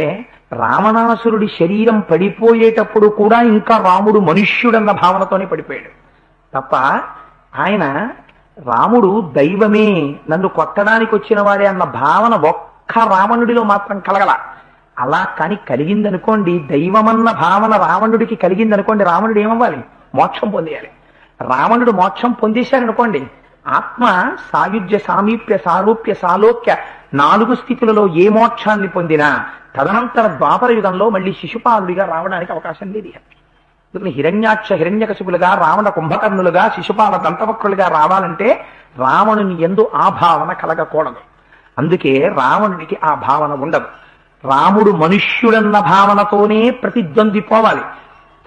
రావణాసురుడి శరీరం పడిపోయేటప్పుడు కూడా ఇంకా రాముడు మనుష్యుడన్న భావనతోనే పడిపోయాడు తప్ప ఆయన రాముడు దైవమే, నన్ను కొట్టడానికి వచ్చిన వాడే అన్న భావన ఒక్క రావణుడిలో మాత్రం కలగల. అలా కాని కలిగిందనుకోండి, దైవమన్న భావన రావణుడికి కలిగిందనుకోండి, రావణుడు ఏమవ్వాలి? మోక్షం పొందేయాలి. రావణుడు మోక్షం పొందేశాడనుకోండి, ఆత్మ సాయుధ్య సామీప్య సారూప్య సాలోక్య 4 స్థితులలో ఏ మోక్షాన్ని పొందినా తదనంతర ద్వాపర యుగంలో మళ్ళీ శిశుపాలుడిగా రావడానికి అవకాశం లేదు. అందుకని హిరణ్యాక్ష హిరణ్యకశిపులుగా, రావణ కుంభకర్ణులుగా, శిశుపాల దంతవక్రులుగా రావాలంటే రావణుని యందు ఆ భావన కలగకూడదు. అందుకే రావణునికి ఆ భావన ఉండదు. రాముడు మనుష్యుడన్న భావనతోనే ప్రతిద్వంద్విపోవాలి.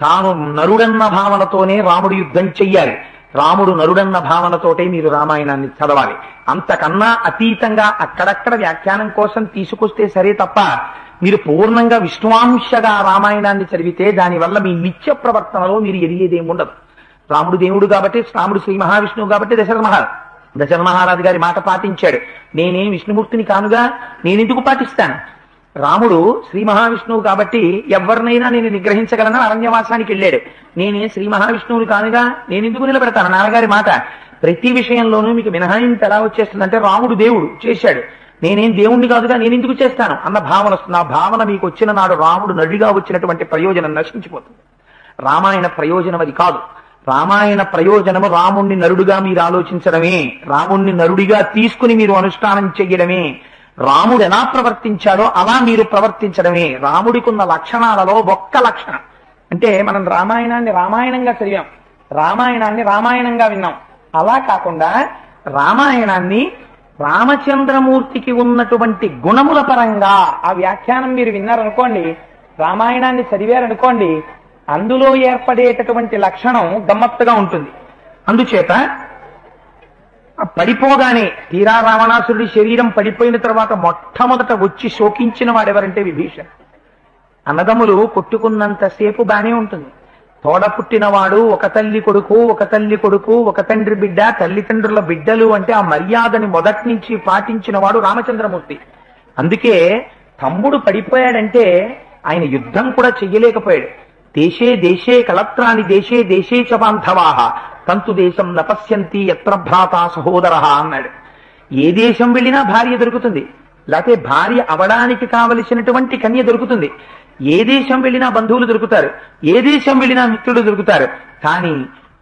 తాను నరుడన్న భావనతోనే రాముడు యుద్ధం చెయ్యాలి. రాముడు నరుడన్న భావనతోటే మీరు రామాయణాన్ని చదవాలి. అంతకన్నా అతీతంగా అక్కడక్కడ వ్యాఖ్యానం కోసం తీసుకొస్తే సరే తప్ప మీరు పూర్ణంగా విష్ణువాంశగా రామాయణాన్ని చదివితే దానివల్ల మీ నిత్య ప్రవర్తనలో మీరు ఎదిగేదేమి ఉండదు. రాముడు దేవుడు కాబట్టి, రాముడు శ్రీ మహావిష్ణువు కాబట్టి దశరథ మహారాజు గారి మాట పాటించాడు. నేనేం విష్ణుమూర్తిని కానుగా, నేనెందుకు పాటిస్తాను? రాముడు శ్రీ మహావిష్ణువు కాబట్టి ఎవరినైనా నేను నిగ్రహించగలను అరణ్యవాసానికి వెళ్ళాడు. నేనే శ్రీ మహావిష్ణువుని కానుగా, నేనెందుకు నిలబెడతాను? నాన్నగారి మాట. ప్రతి విషయంలోనూ మీకు మినహాయింపు ఎలా వచ్చేస్తుందంటే రాముడు దేవుడు చేశాడు, నేనేం దేవుణ్ణి కాదుగా, నేనెందుకు చేస్తాను అన్న భావన వస్తుంది. ఆ భావన మీకు వచ్చిన నాడు రాముడు నడిగా వచ్చినటువంటి ప్రయోజనం నశించిపోతుంది. రామాయణ ప్రయోజనం అది కాదు. రామాయణ ప్రయోజనము రాముణ్ణి నరుడుగా మీరు ఆలోచించడమే, రాముణ్ణి నరుడిగా తీసుకుని మీరు అనుష్ఠానం చెయ్యడమే, రాముడు ఎలా ప్రవర్తించాడో అలా మీరు ప్రవర్తించడమే. రాముడికి ఉన్న లక్షణాలలో ఒక్క లక్షణం అంటే మనం రామాయణాన్ని రామాయణంగా చదివాం, రామాయణాన్ని రామాయణంగా విన్నాం. అలా కాకుండా రామాయణాన్ని రామచంద్రమూర్తికి ఉన్నటువంటి గుణముల పరంగా ఆ వ్యాఖ్యానం మీరు విన్నారనుకోండి, రామాయణాన్ని చదివారనుకోండి, అందులో ఏర్పడేటటువంటి లక్షణం గమ్మత్తుగా ఉంటుంది. అందుచేత పడిపోగానే తీరా రావణాసురుడి శరీరం పడిపోయిన తర్వాత మొట్టమొదట వచ్చి శోకించిన వాడెవరంటే విభీషణ. అన్నదమ్ములు కొట్టుకున్నంతసేపు బానే ఉంటుంది. తోడ పుట్టినవాడు ఒక తల్లి కొడుకు, ఒక తల్లి కొడుకు, ఒక తండ్రి బిడ్డ, తల్లిదండ్రుల బిడ్డలు అంటే ఆ మర్యాదని మొదటి నుంచి పాటించిన వాడు రామచంద్రమూర్తి. అందుకే తమ్ముడు పడిపోయాడంటే ఆయన యుద్ధం కూడా చెయ్యలేకపోయాడు. దేశే దేశే కలత్రాని దేశే దేశే చ బాంధవాహ తంతు దేశం నపశ్యంతి యత్ర భ్రాత సహోదర అన్నాడు. ఏ దేశం వెళ్ళినా భార్య దొరుకుతుంది, లేకపోతే భార్య అవడానికి కావలసినటువంటి కన్య దొరుకుతుంది. ఏ దేశం వెళ్ళినా బంధువులు దొరుకుతారు, ఏ దేశం వెళ్ళినా మిత్రులు దొరుకుతారు. కానీ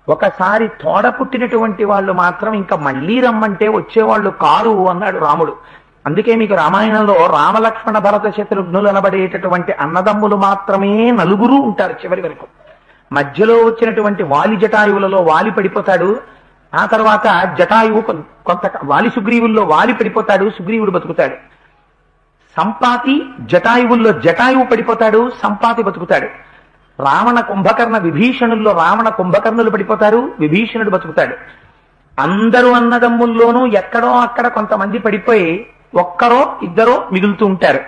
ఒకసారి తోడ పుట్టినటువంటి వాళ్ళు మాత్రం ఇంకా మళ్లీ రమ్మంటే వచ్చేవాళ్ళు కారు అన్నాడు రాముడు. అందుకే మీకు రామాయణంలో రామలక్ష్మణ భరత శత్రుఘ్నులు అనబడేటటువంటి అన్నదమ్ములు మాత్రమే 4 ఉంటారు చివరి వరకు. మధ్యలో వచ్చినటువంటి వాలి జటాయువులలో వాలి పడిపోతాడు. ఆ తర్వాత జటాయువు కొంత వాలి సుగ్రీవుల్లో వాలి పడిపోతాడు, సుగ్రీవుడు బతుకుతాడు. సంపాతి జటాయువుల్లో జటాయువు పడిపోతాడు, సంపాతి బతుకుతాడు. రావణ కుంభకర్ణ విభీషణుల్లో రావణ కుంభకర్ణులు పడిపోతారు, విభీషణుడు బతుకుతాడు. అందరూ అన్నదమ్ముల్లోనూ ఎక్కడో అక్కడ కొంతమంది పడిపోయి ఒక్కరో ఇద్దరో మిగులుతూ ఉంటారు.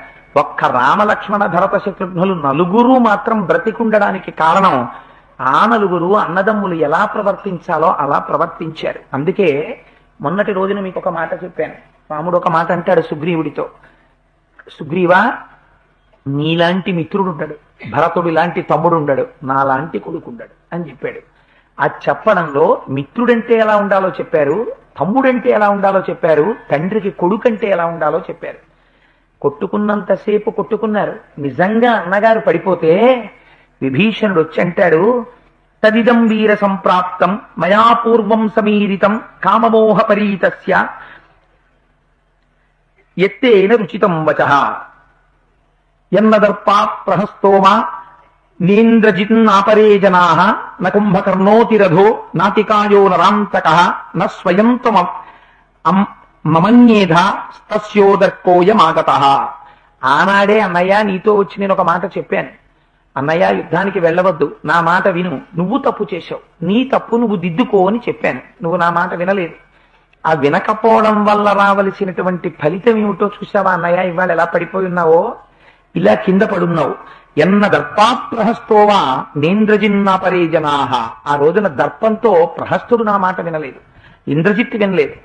ఒక్క రామలక్ష్మణ భరత శత్రుఘ్నులు 4 మాత్రం బ్రతికుండడానికి కారణం ఆ 4 అన్నదమ్ములు ఎలా ప్రవర్తించాలో అలా ప్రవర్తించారు. అందుకే మొన్నటి రోజున మీకు ఒక మాట చెప్పాను. రాముడు ఒక మాట అంటాడు సుగ్రీవుడితో, సుగ్రీవా నీలాంటి మిత్రుడు ఉండడు, భరతుడు లాంటి తమ్ముడు ఉండడు, నాలాంటి కొడుకు ఉండడు అని చెప్పాడు. ఆ చెప్పడంలో మిత్రుడంటే ఎలా ఉండాలో చెప్పారు, తమ్ముడంటే ఎలా ఉండాలో చెప్పారు, తండ్రికి కొడుకంటే ఎలా ఉండాలో చెప్పారు. కొట్టుకున్నంతసేపు కొట్టుకున్నారు. నిజంగా అన్నగారు పడిపోతే విభీషణుడు వచ్చి అంటాడు, తదిదం వీర సంప్రాప్తం మయా పూర్వం సమీరితం కామమోహ పరీతస్య ఎత్తేన రుచితం వచః యన్నదర్పా ప్రహస్తోమా నేంద్రజిన్నాపరే జనాః న కుంభకర్ణోతిరథో నాతికాయో నరాంతకః న స్వయం త్వం మమన్యేధ తస్యోదర్కోయమాగతః. ఆనాడే అన్నయ్య నీతో వచ్చి నేను ఒక మాట చెప్పాను, అన్నయ్య యుద్ధానికి వెళ్ళవద్దు, నా మాట విను, నువ్వు తప్పు చేశావు, నీ తప్పు నువ్వు దిద్దుకో అని చెప్పాను. నువ్వు నా మాట వినలేదు. ఆ వినకపోవడం వల్ల రావలసినటువంటి ఫలితం ఏమిటో చూసావా అన్నయ్య, ఇవాళ ఎలా పడిపోయి ఉన్నావో, ఇలా కింద పడున్నావు. ఎన్న దర్పాప్రహస్తోవా నేంద్రజిన్నాపరే జనాహ. ఆ రోజున దర్పంతో ప్రహస్తుడు నా మాట వినలేదు, ఇంద్రజిత్తు వినలేదు.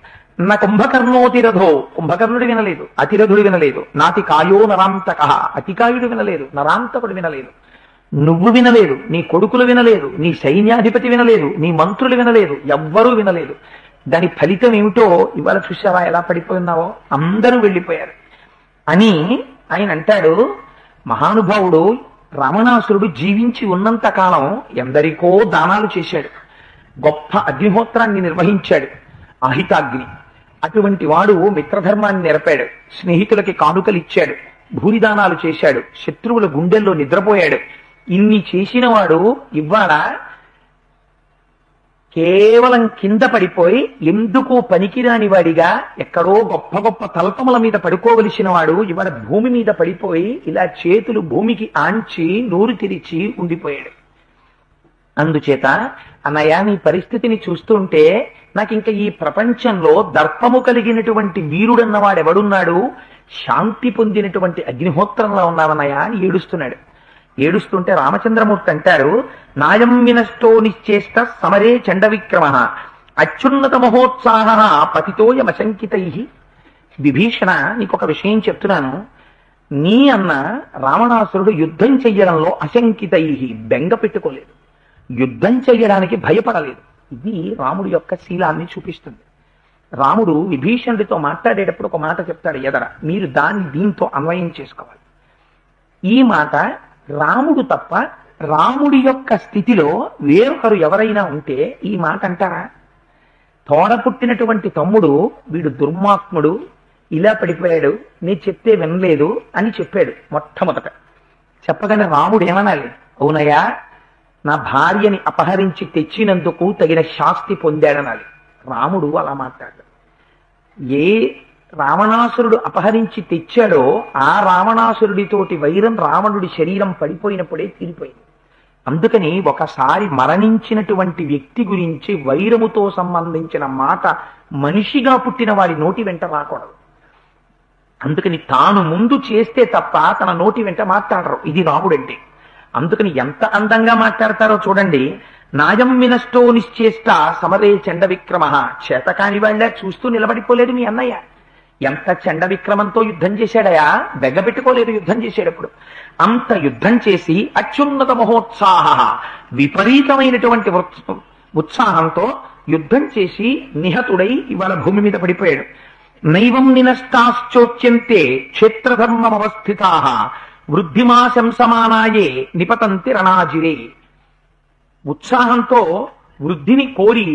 నా కుంభకర్ణోతిరథో, కుంభకర్ణుడు వినలేదు, అతిరథుడు వినలేదు. నాతి కాయో నరాంతక, అతికాయుడు వినలేదు, నరాంతకుడు వినలేదు. నువ్వు వినలేదు, నీ కొడుకులు వినలేదు, నీ సైన్యాధిపతి వినలేదు, నీ మంత్రులు వినలేదు, ఎవ్వరూ వినలేదు. దాని ఫలితం ఏమిటో ఇవాళ చూసావా ఎలా పడిపోయి ఉన్నావో, అందరూ వెళ్ళిపోయారు అని ఆయన అంటాడు. మహానుభావుడు రావణాసురుడు జీవించి ఉన్నంత కాలం ఎందరికో దానాలు చేశాడు, గొప్ప అగ్నిహోత్రాన్ని నిర్వహించాడు, ఆహితాగ్ని. అటువంటి వాడు మిత్రధర్మాన్ని నెరపాడు, స్నేహితులకి కానుకలు ఇచ్చాడు, భూరిదానాలు చేశాడు, శత్రువుల గుండెల్లో నిద్రపోయాడు. ఇన్ని చేసిన వాడు ఇవాళ కేవలం కింద పడిపోయి ఎందుకు పనికిరాని వాడిగా ఎక్కడో గొప్ప గొప్ప తల్పముల మీద పడుకోవలసిన వాడు ఇవాళ భూమి మీద పడిపోయి ఇలా చేతులు భూమికి ఆంచి నోరు తెరిచి ఉండిపోయాడు. అందుచేత అన్నయ్య, నీ పరిస్థితిని చూస్తుంటే నాకు ఇంకా ఈ ప్రపంచంలో దర్పము కలిగినటువంటి వీరుడన్నవాడెవడున్నాడు, శాంతి పొందినటువంటి అగ్నిహోత్రంలో ఉన్నావన్నయ్య అని ఏడుస్తున్నాడు. ఏడుస్తుంటే రామచంద్రమూర్తి అంటారు, నాయం వినష్టో నిశ్చేష్ట సమరే చండ విక్రమ అత్యున్నత మహోత్సాహ పతితోయమశంకితై. విభీషణ, నీకొక విషయం చెప్తున్నాను. నీ అన్న రావణాసురుడు యుద్ధం చెయ్యడంలో అశంకితై, బెంగ పెట్టుకోలేదు, యుద్ధం చెయ్యడానికి భయపడలేదు. ఇది రాముడి యొక్క శీలాన్ని చూపిస్తుంది. రాముడు విభీషణుడితో మాట్లాడేటప్పుడు ఒక మాట చెప్తాడు ఎదర, మీరు దాన్ని దీంతో అన్వయం చేసుకోవాలి. ఈ మాట రాముడు తప్ప రాముడి యొక్క స్థితిలో వేరొకరు ఎవరైనా ఉంటే ఈ మాట అంటారా? తోడ పుట్టినటువంటి తమ్ముడు వీడు దుర్మాత్ముడు, ఇలా పడిపోయాడు, నీ చెప్తే వినలేదు అని చెప్పాడు మొట్టమొదట. చెప్పగానే రాముడు ఏమనాలి? అవునయ్యా, నా భార్యని అపహరించి తెచ్చినందుకు తగిన శాస్తి పొందాడనాలి. రాముడు అలా మాట్లాడాడు. ఏ రావణాసురుడు అపహరించి తెచ్చాడో ఆ రావణాసురుడితోటి వైరం రావణుడి శరీరం పడిపోయినప్పుడే తీరిపోయింది. అందుకని ఒకసారి మరణించినటువంటి వ్యక్తి గురించి వైరముతో సంబంధించిన మాట మనిషిగా పుట్టిన వారి నోటి వెంట రాకూడదు. అందుకని తాను ముందు చేస్తే తప్ప తన నోటి వెంట మాట్లాడరు. ఇది రాముడంటే. అందుకని ఎంత అందంగా మాట్లాడతారో చూడండి. నాయం వినష్టో నిశ్చేష్ట సమరే చండ విక్రమ. చేతకాని వాళ్ళ చూస్తూ నిలబడిపోలేదు మీ అన్నయ్య. ఎంత చండ విక్రమంతో యుద్ధం చేశాడయా, బెగ్గబెట్టుకోలేదు యుద్ధం చేసేటప్పుడు. అంత యుద్ధం చేసి అత్యున్నత మహోత్సాహ, విపరీతమైనటువంటి ఉత్సాహంతో యుద్ధం చేసి నిహతుడై ఇవాళ భూమి మీద పడిపోయాడు. నైవం నినష్టాశ్చోచ్యంతే క్షేత్రధర్మమవస్థితా వృద్ధిమాశంసమానాయే నిపతంతి రణాజిరే. ఉత్సాహంతో వృద్ధిని కోరి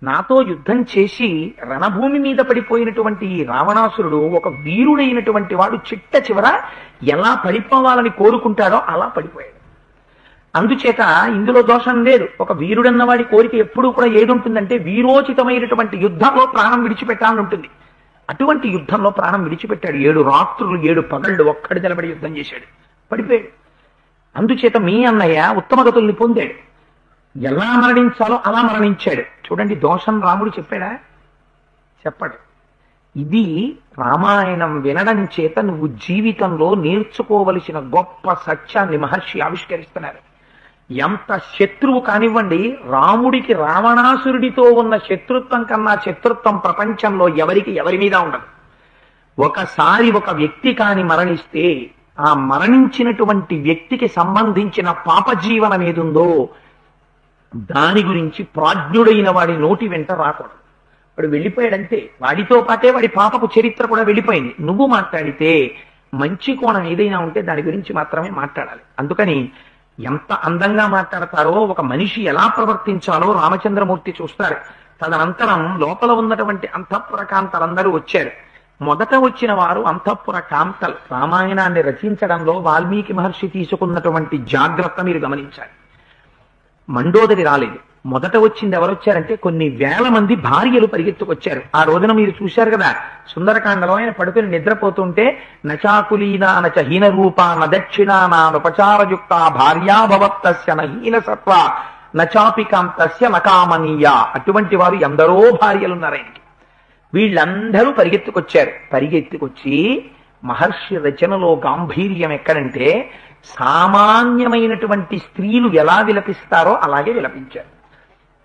నాతో యుద్ధం చేసి రణభూమి మీద పడిపోయినటువంటి ఈ రావణాసురుడు ఒక వీరుడైనటువంటి వాడు చిట్ట చివర ఎలా పడిపోవాలని కోరుకుంటాడో అలా పడిపోయాడు. అందుచేత ఇందులో దోషం లేదు. ఒక వీరుడన్న వాడి కోరిక ఎప్పుడూ కూడా ఏదుంటుందంటే వీరోచితమైనటువంటి యుద్ధంలో ప్రాణం విడిచిపెట్టాలని ఉంటుంది. అటువంటి యుద్ధంలో ప్రాణం విడిచిపెట్టాడు. 7 రాత్రులు 7 పగళ్ళు ఒక్కడి నిలబడి యుద్ధం చేశాడు, పడిపోయాడు. అందుచేత మీ అన్నయ్య ఉత్తమ గతుల్ని పొందాడు. ఎలా మరణించాలో అలా మరణించాడు. చూడండి, దోషం రాముడు చెప్పాడా? చెప్పడు. ఇది రామాయణం వినడం చేత నువ్వు జీవితంలో నేర్చుకోవలసిన గొప్ప సత్యాన్ని మహర్షి ఆవిష్కరిస్తున్నారు. ఎంత శత్రువు కానివ్వండి, రాముడికి రావణాసురుడితో ఉన్న శత్రుత్వం కన్నా శత్రుత్వం ప్రపంచంలో ఎవరి మీద ఉండదు. ఒకసారి ఒక వ్యక్తి కాని మరణిస్తే ఆ మరణించినటువంటి వ్యక్తికి సంబంధించిన పాపజీవనం ఏదుందో దాని గురించి ప్రాజ్ఞుడైన వాడి నోటి వెంట రాకూడదు. వాడు వెళ్ళిపోయాడంతే, వాడితో పాటే వాడి పాపపు చరిత్ర కూడా వెళ్ళిపోయింది. నువ్వు మాట్లాడితే మంచి కోణం ఏదైనా ఉంటే దాని గురించి మాత్రమే మాట్లాడాలి. అందుకని ఎంత అందంగా మాట్లాడతారో, ఒక మనిషి ఎలా ప్రవర్తించాలో రామచంద్రమూర్తి చూస్తారు. తదనంతరం లోపల ఉన్నటువంటి అంతఃపుర కాంతలందరూ వచ్చారు. మొదట వచ్చిన వారు అంతఃపుర కాంతలు. రామాయణాన్ని రచించడంలో వాల్మీకి మహర్షి తీసుకున్నటువంటి జాగ్రత్త మీరు గమనించాలి. మండోదరి రాలేదు. మొదట వచ్చింది ఎవరొచ్చారంటే కొన్ని వేల మంది భార్యలు పరిగెత్తుకొచ్చారు. ఆ రోజున మీరు చూశారు కదా, సుందరకాండలో ఆయన పడుకుని నిద్రపోతుంటే నచాకులీనా నచ హీన రూపా నదక్షిణానా ఉపచారయుక్త భార్యాభవత్తస్య నహీన సత్వ నచాపి కాంతస్య నకామనీయ. అటువంటి వారు ఎందరో భార్యలున్నారు ఆయనకి. వీళ్ళందరూ పరిగెత్తుకొచ్చారు. పరిగెత్తుకొచ్చి మహర్షి రచనలో గాంభీర్యం ఎక్కడంటే సామాన్యమైనటువంటి స్త్రీలు ఎలా విలపిస్తారో అలాగే విలపించారు.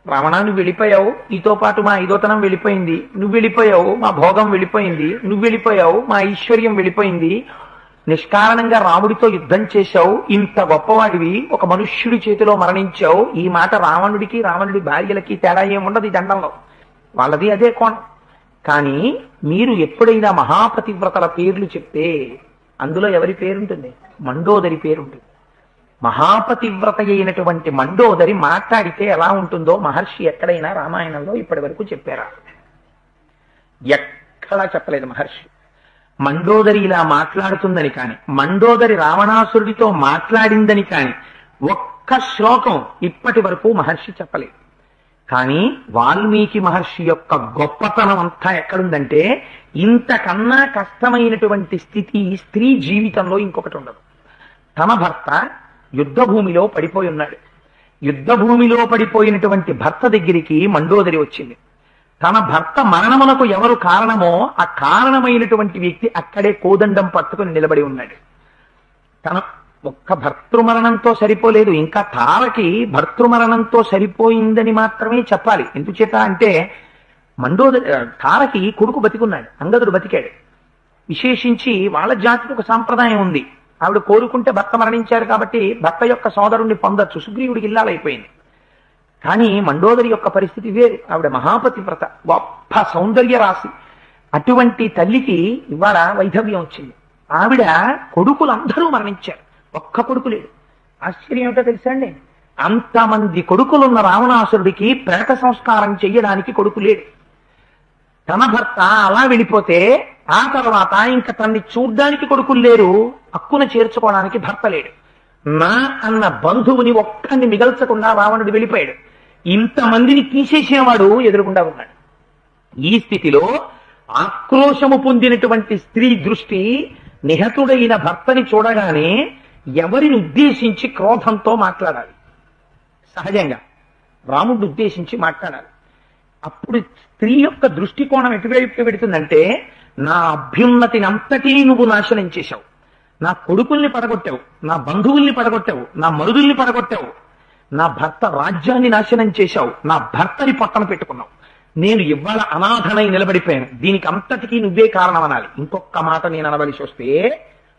రావణ, నువ్వు వెళ్ళిపోయావు, నీతో పాటు మా ఐదోతనం వెళ్ళిపోయింది, నువ్వు వెళ్ళిపోయావు, మా భోగం వెళ్ళిపోయింది, నువ్వు వెళ్ళిపోయావు, మా ఐశ్వర్యం వెళ్ళిపోయింది, నిష్కారణంగా రాముడితో యుద్ధం చేశావు, ఇంత గొప్పవాడివి ఒక మనుష్యుడి చేతిలో మరణించావు. ఈ మాట రావణుడికి రావణుడి భార్యలకి తేడా ఏముండదు ఈ దండంలో, వాళ్ళది అదే కోణం. కానీ మీరు ఎప్పుడైనా మహాపతివ్రతల పేర్లు చెప్తే అందులో ఎవరి పేరుంటుంది? మండోదరి పేరుంటుంది. మహాపతివ్రత అయినటువంటి మండోదరి మాట్లాడితే ఎలా ఉంటుందో మహర్షి ఎక్కడైనా రామాయణంలో ఇప్పటి వరకు చెప్పారా? ఎక్కడా చెప్పలేదు మహర్షి. మండోదరి ఇలా మాట్లాడుతుందని కాని, మండోదరి రావణాసురుడితో మాట్లాడిందని కాని ఒక్క శ్లోకం ఇప్పటి వరకు మహర్షి చెప్పలేదు. కానీ వాల్మీకి మహర్షి యొక్క గొప్పతనం అంతా ఎక్కడుందంటే, ఇంతకన్నా కష్టమైనటువంటి స్థితి స్త్రీ జీవితంలో ఇంకొకటి ఉండదు. తన భర్త యుద్ధ భూమిలో పడిపోయి ఉన్నాడు. యుద్ధ భూమిలో పడిపోయినటువంటి భర్త దగ్గరికి మండోదరి వచ్చింది. తన భర్త మరణమునకు ఎవరు కారణమో ఆ కారణమైనటువంటి వ్యక్తి అక్కడే కోదండం పట్టుకుని నిలబడి ఉన్నాడు. తన ఒక్క భర్తృమరణంతో సరిపోలేదు, ఇంకా తారకి భర్తృమరణంతో సరిపోయిందని మాత్రమే చెప్పాలి. ఎందుచేత అంటే మండోదరి తారకి కొడుకు బతికున్నాడు, అంగదుడు బతికాడు. విశేషించి వాళ్ళ జాతికి ఒక సాంప్రదాయం ఉంది, ఆవిడ కోరుకుంటే భర్త మరణించారు కాబట్టి భర్త యొక్క సోదరుణ్ణి పొందొచ్చు, సుగ్రీవుడికి ఇల్లాలైపోయింది. కానీ మండోదరి యొక్క పరిస్థితి వేరు. ఆవిడ మహాపతివ్రత, గొప్ప సౌందర్య రాశి. అటువంటి తల్లికి ఇవాళ వైధవ్యం వచ్చింది. ఆవిడ కొడుకులందరూ మరణించారు, ఒక్క కొడుకు లేడు. ఆశ్చర్యం ఏమిటో తెలుసా అండి, అంతమంది కొడుకులున్న రావణాసురుడికి ప్రేత సంస్కారం చెయ్యడానికి కొడుకు లేడు. తన భర్త అలా వెళ్ళిపోతే ఆ తర్వాత ఇంకా తన్ని చూడ్డానికి కొడుకులు లేరు, హక్కున చేర్చుకోవడానికి భర్త లేడు. నా అన్న బంధువుని ఒక్కడిని మిగల్చకుండా రావణుడు వెళ్ళిపోయాడు. ఇంతమందిని తీసేసిన వాడు ఎదురుకుండా ఉన్నాడు. ఈ స్థితిలో ఆక్రోశము పొందినటువంటి స్త్రీ దృష్టి నిహతుడైన భర్తని చూడగానే ఎవరిని ఉద్దేశించి క్రోధంతో మాట్లాడాలి? సహజంగా రాముడిని ఉద్దేశించి మాట్లాడాలి. అప్పుడు స్త్రీ యొక్క దృష్టికోణం ఎటువైపు పెడుతుందంటే, నా అభ్యున్నతిని అంతటి నువ్వు నాశనం చేశావు, నా కొడుకుల్ని పడగొట్టావు, నా బంధువుల్ని పడగొట్టావు, నా మరుదుల్ని పడగొట్టావు, నా భర్త రాజ్యాన్ని నాశనం చేశావు, నా భర్తని పట్టణ పెట్టుకున్నావు, నేను ఇవాళ అనాథనై నిలబడిపోయాను, దీనికి అంతటికీ నువ్వే కారణం అనాలి. ఇంకొక మాట నేను అనవలసి వస్తే,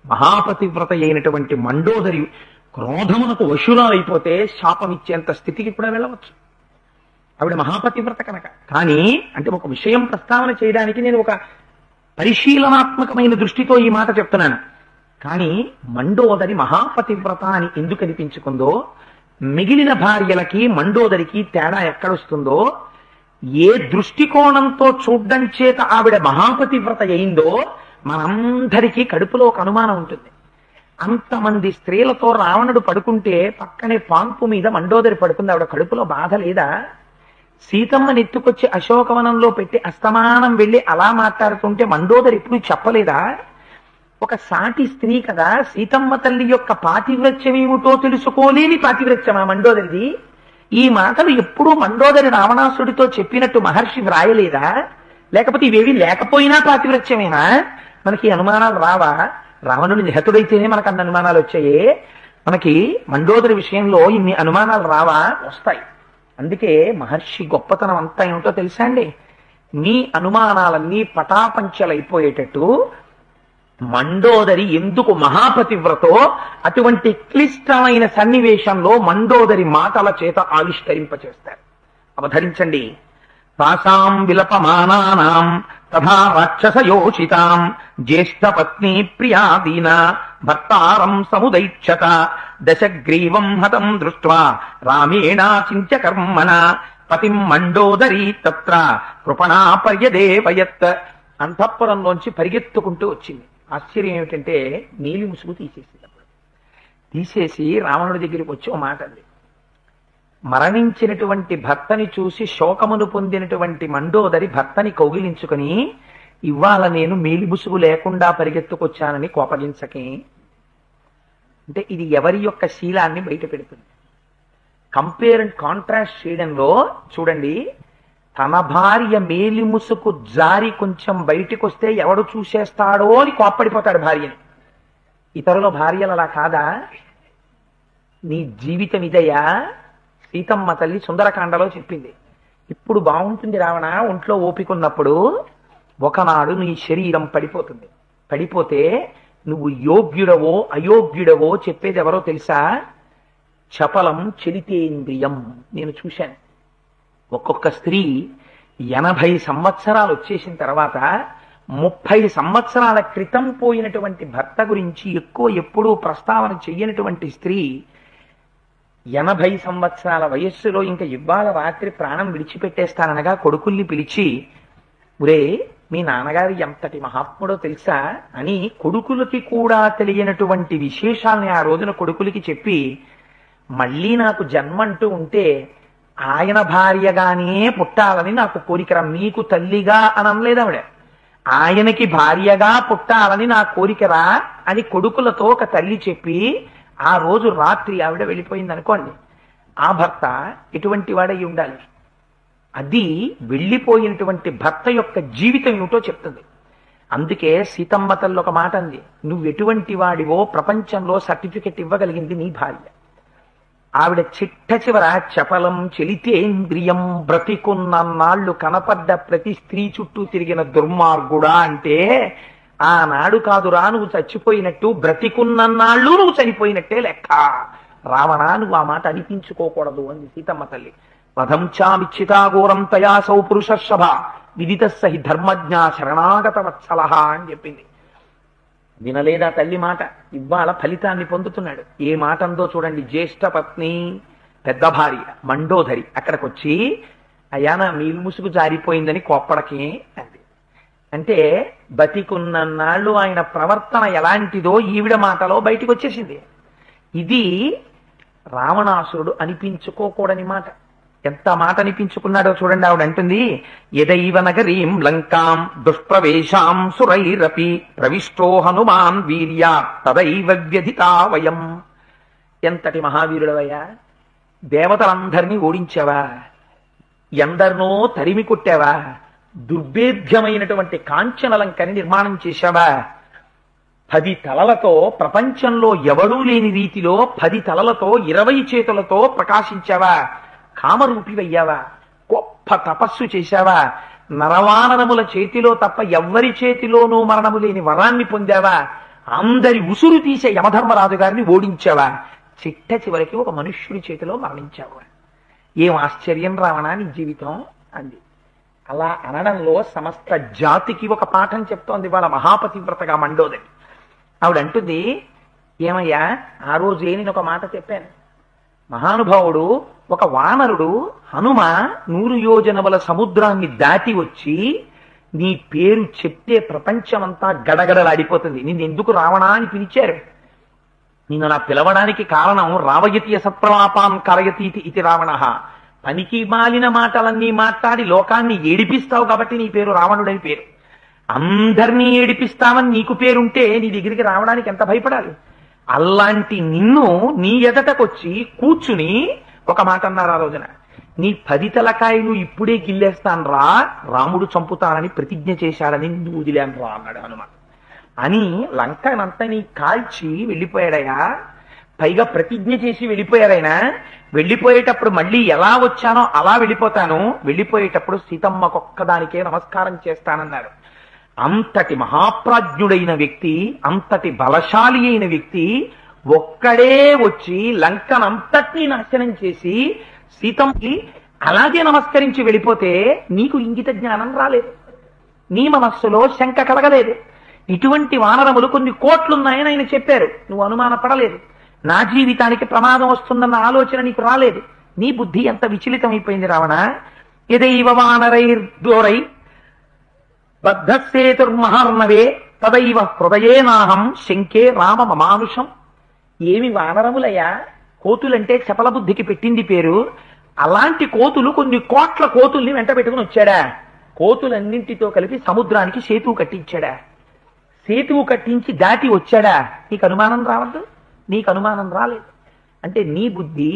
మహాపతివ్రత అయినటువంటి మండోదరి క్రోధమునకు వశురాలైపోతే శాపం ఇచ్చేంత స్థితికి కూడా వెళ్ళవచ్చు. ఆవిడ మహాపతివ్రత కనుక. కానీ అంటే ఒక విషయం ప్రస్తావన చేయడానికి నేను ఒక పరిశీలనాత్మకమైన దృష్టితో ఈ మాట చెప్తున్నాను. కానీ మండోదరి మహాపతివ్రత అని ఎందుకు అనిపించుకుందో, మిగిలిన భార్యలకి మండోదరికి తేడా ఎక్కడొస్తుందో, ఏ దృష్టికోణంతో చూడ్డం చేత ఆవిడ మహాపతివ్రత అయిందో మనందరికీ కడుపులో ఒక అనుమానం ఉంటుంది. అంతమంది స్త్రీలతో రావణుడు పడుకుంటే పక్కనే పాంపు మీద మండోదరి పడుకుంది, ఆవిడ కడుపులో బాధ లేదా? సీతమ్మని ఎత్తుకొచ్చి అశోకవనంలో పెట్టి అస్తమానం వెళ్ళి అలా మాట్లాడుతుంటే మండోదరి ఇప్పుడు చెప్పలేదా? ఒక సాటి స్త్రీ కదా, సీతమ్మ తల్లి యొక్క పాతివ్రత్యమేమిటో తెలుసుకోలేని పాతివ్రత్యమా మండోదరిది? ఈ మాటలు ఎప్పుడూ మండోదరి రావణాసుడితో చెప్పినట్టు మహర్షి వ్రాయలేదా? లేకపోతే ఇవేవి లేకపోయినా పాతివ్రత్యమేనా? మనకి అనుమానాలు రావా? రావణుడి నిహతుడైతేనే మనకు అన్ని అనుమానాలు వచ్చాయే, మనకి మండోదరి విషయంలో ఇన్ని అనుమానాలు రావా? వస్తాయి. అందుకే మహర్షి గొప్పతనం అంతా ఏమిటో తెలుసా అండి, మీ అనుమానాలన్నీ పటాపంచలైపోయేటట్టు మండోదరి ఎందుకు మహాపతివ్రతో అటువంటి క్లిష్టమైన సన్నివేశంలో మండోదరి మాటల చేత ఆవిష్కరింపచేస్తారు. అవధరించండి. తాసాం విలపమానానాం తథా రాక్షసయోషితాం జ్యేష్ఠపత్ని ప్రియాదీన భర్తారం సముదైక్షత దశగ్రీవం హతం దృష్ట్వా రామేణాచించ కర్మణ పతిం మండోదరీ తత్ర కృపణా పర్యదేవయత్. అంతఃపురంలోంచి పరిగెత్తుకుంటూ వచ్చింది. ఆశ్చర్యం ఏమిటంటే నీలి ముసుగు తీసేసేటప్పుడు తీసేసి రావణుడి దగ్గరికి వచ్చి ఓ మాట అంది. మరణించినటువంటి భర్తని చూసి శోకమును పొందినటువంటి మండోదరి భర్తని కౌగిలించుకుని, ఇవాళ నేను మేలి ముసుగు లేకుండా పరిగెత్తుకొచ్చానని కోపగించకే. అంటే ఇది ఎవరి యొక్క శీలాన్ని బయట పెడుతుంది. కంపేర్ అండ్ కాంట్రాస్ట్ చేయడంలో చూడండి, తన భార్య మేలి ముసుకు జారి కొంచెం బయటికి వస్తే ఎవడు చూసేస్తాడో అని కోప్పడిపోతాడు భార్యని. ఇతరుల భార్యలు అలా కాదా? నీ జీవితం ఇదయ్యా. సీతమ్మ తల్లి సుందరకాండలో చెప్పింది. ఇప్పుడు బాగుంటుంది రావణ, ఒంట్లో ఓపికన్నప్పుడు ఒకనాడు నీ శరీరం పడిపోతుంది. పడిపోతే నువ్వు యోగ్యుడవో అయోగ్యుడవో చెప్పేది ఎవరో తెలుసా? చపలం చలితేంద్రియం. నేను చూశాను. ఒక్కొక్క స్త్రీ 80 సంవత్సరాలు వచ్చేసిన తర్వాత 30 సంవత్సరాల క్రితం పోయినటువంటి భర్త గురించి ఎక్కువ ఎప్పుడూ ప్రస్తావన చెయ్యనటువంటి స్త్రీ 80 సంవత్సరాల వయస్సులో ఇంకా ఇవాళ రాత్రి ప్రాణం విడిచిపెట్టేస్తాననగా కొడుకుల్ని పిలిచి, ఒరే మీ నాన్నగారు ఎంతటి మహాత్ముడో తెలుసా అని కొడుకులకి కూడా తెలియనటువంటి విశేషాలని ఆ రోజున కొడుకులకి చెప్పి, మళ్ళీ నాకు జన్మంటూ ఉంటే ఆయన భార్యగానే పుట్టాలని నాకు కోరికరా, మీకు తల్లిగా అని అనలేదు ఆవిడ, ఆయనకి భార్యగా పుట్టాలని నా కోరికరా అని కొడుకులతో ఒక తల్లి చెప్పి ఆ రోజు రాత్రి ఆవిడ వెళ్ళిపోయింది అనుకోండి. ఆ భర్త ఎటువంటి వాడై ఉండాలి? అది వెళ్ళిపోయినటువంటి భర్త యొక్క జీవితం ఏమిటో చెప్తుంది. అందుకే సీతమ్మ తల్లి ఒక మాట అంది, నువ్వు ఎటువంటి వాడివో ప్రపంచంలో సర్టిఫికెట్ ఇవ్వగలిగింది నీ భార్య. ఆవిడ చిట్ట చివర చపలం చలితేంద్రియం, బ్రతికున్నన్నాళ్లు కనపడ్డ ప్రతి స్త్రీ చుట్టూ తిరిగిన దుర్మార్గుడా అంటే ఆనాడు కాదురా నువ్వు చచ్చిపోయినట్టు, బ్రతికున్నన్నాళ్ళు నువ్వు చనిపోయినట్టే లెక్క. రావణ నువ్వు ఆ మాట అనిపించుకోకూడదు అంది సీతమ్మ తల్లి. వధం చామిచ్చితాఘోరం తయా సౌ పురుషర్షభ విదిత సహి ధర్మజ్ఞ శరణాగత వత్సలహ అని చెప్పింది. వినలేదా తల్లి మాట? ఇవాళ ఫలితాన్ని పొందుతున్నాడు. ఏ మాట అందో చూడండి. జ్యేష్ఠ పత్ని, పెద్ద భార్య మండోదరి అక్కడికి వచ్చి, అయ్యా నా మీలు ముసుగు జారిపోయిందని కోప్పడకి అంది. అంటే బతికున్నన్నాళ్ళు ఆయన ప్రవర్తన ఎలాంటిదో ఈవిడ మాటలో బయటికి వచ్చేసింది. ఇది రావణాసురుడు అనిపించుకోకూడని మాట. ఎంత మాట అనిపించుకున్నాడో చూడండి. ఆవిడ అంటుంది, యదైవ నగరీం లంకాం దుష్ప్రవేశాం సురైరపి ప్రవిష్టో హనుమాన్ వీర్యా తదైవ వ్యధితా వయం. ఎంతటి మహావీరుడవయ్యా! దేవతలందరినీ ఓడించావా? ఎందరినో తరిమి కొట్టావా? దుర్భేద్యమైనటువంటి కాంచనలంకని నిర్మాణం చేశావా? 10 తలలతో ప్రపంచంలో ఎవడూ లేని రీతిలో 10 తలలతో 20 చేతులతో ప్రకాశించావా? కామరూపివయ్యావా? గొప్ప తపస్సు చేశావా? నరవానరముల చేతిలో తప్ప ఎవ్వరి చేతిలోనూ మరణము లేని వరాన్ని పొందావా? అందరి ఉసురు తీసే యమధర్మరాజు గారిని ఓడించావా? చిట్ట చివరికి ఒక మనుష్యుడి చేతిలో మరణించావా? ఏం ఆశ్చర్యం రావణా నీ జీవితం అంది. అలా అనడంలో సమస్త జాతికి ఒక పాఠం చెప్తోంది వాళ్ళ మహాపతివ్రతగా మండోదరి. ఆవిడ అంటుంది, ఏమయ్యా ఆ రోజే నేను ఒక మాట చెప్పాను. మహానుభావుడు ఒక వానరుడు హనుమ 100 యోజనముల సముద్రాన్ని దాటి వచ్చి నీ పేరు చెప్తే ప్రపంచమంతా గడగడలాడిపోతుంది. నిన్ను ఎందుకు రావణా అని పిలిచారు? నిన్ను అలా పిలవడానికి కారణం రావయతి సత్ప్రలాపాన్ కరయతీతి ఇది రావణ. పనికి మాలిన మాటలన్నీ మాట్లాడి లోకాన్ని ఏడిపిస్తావు కాబట్టి నీ పేరు రావణుడని పేరు. అందరినీ ఏడిపిస్తావని నీకు పేరుంటే నీ దగ్గరికి రావడానికి ఎంత భయపడాలి? అలాంటి నిన్ను నీ ఎదటకొచ్చి కూర్చుని ఒక మాట అన్నారు ఆ రోజున, నీ 10 తలకాయలు ఇప్పుడే గిల్లేస్తాను రా, రాముడు చంపుతానని ప్రతిజ్ఞ చేశాడని నువ్వు వదిలేను రా అన్నాడు హనుమ. అని లంకనంతని కాల్చి వెళ్ళిపోయాడయా. పైగా ప్రతిజ్ఞ చేసి వెళ్ళిపోయారైనా. వెళ్ళిపోయేటప్పుడు మళ్ళీ ఎలా వచ్చానో అలా వెళ్ళిపోతాను, వెళ్ళిపోయేటప్పుడు సీతమ్మకొక్కదానికే నమస్కారం చేస్తానన్నారు. అంతటి మహాప్రాజ్ఞుడైన వ్యక్తి, అంతటి బలశాలి అయిన వ్యక్తి ఒక్కడే వచ్చి లంకనంతటినీ నాశనం చేసి సీతమ్మకి అలాగే నమస్కరించి వెళ్ళిపోతే నీకు ఇంగిత జ్ఞానం రాలేదు, నీ మనస్సులో శంక కలగలేదు. ఇటువంటి వానరములు కొన్ని కోట్లున్నాయని ఆయన చెప్పారు, నువ్వు అనుమానపడలేదు. నా జీవితానికి ప్రమాదం వస్తుందన్న ఆలోచన నీకు రాలేదు. నీ బుద్ధి ఎంత విచలితమైపోయింది రావణ. యదైవ వానరైర్దోరై బద్ధసేతుర్మహార్ణవే తదైవ హృదయేనాహం శంకే రామ మమానుషం. ఏమి వానరములయ్యా, కోతులంటే చపల బుద్ధికి పెట్టింది పేరు. అలాంటి కోతులు కొన్ని కోట్ల కోతుల్ని వెంట పెట్టుకుని వచ్చాడా? కోతులన్నింటితో కలిపి సముద్రానికి సేతువు కట్టించాడా? సేతువు కట్టించి దాటి వచ్చాడా? నీకు అనుమానం రావద్దు? నీకు అనుమానం రాలేదు. అంటే నీ బుద్ధి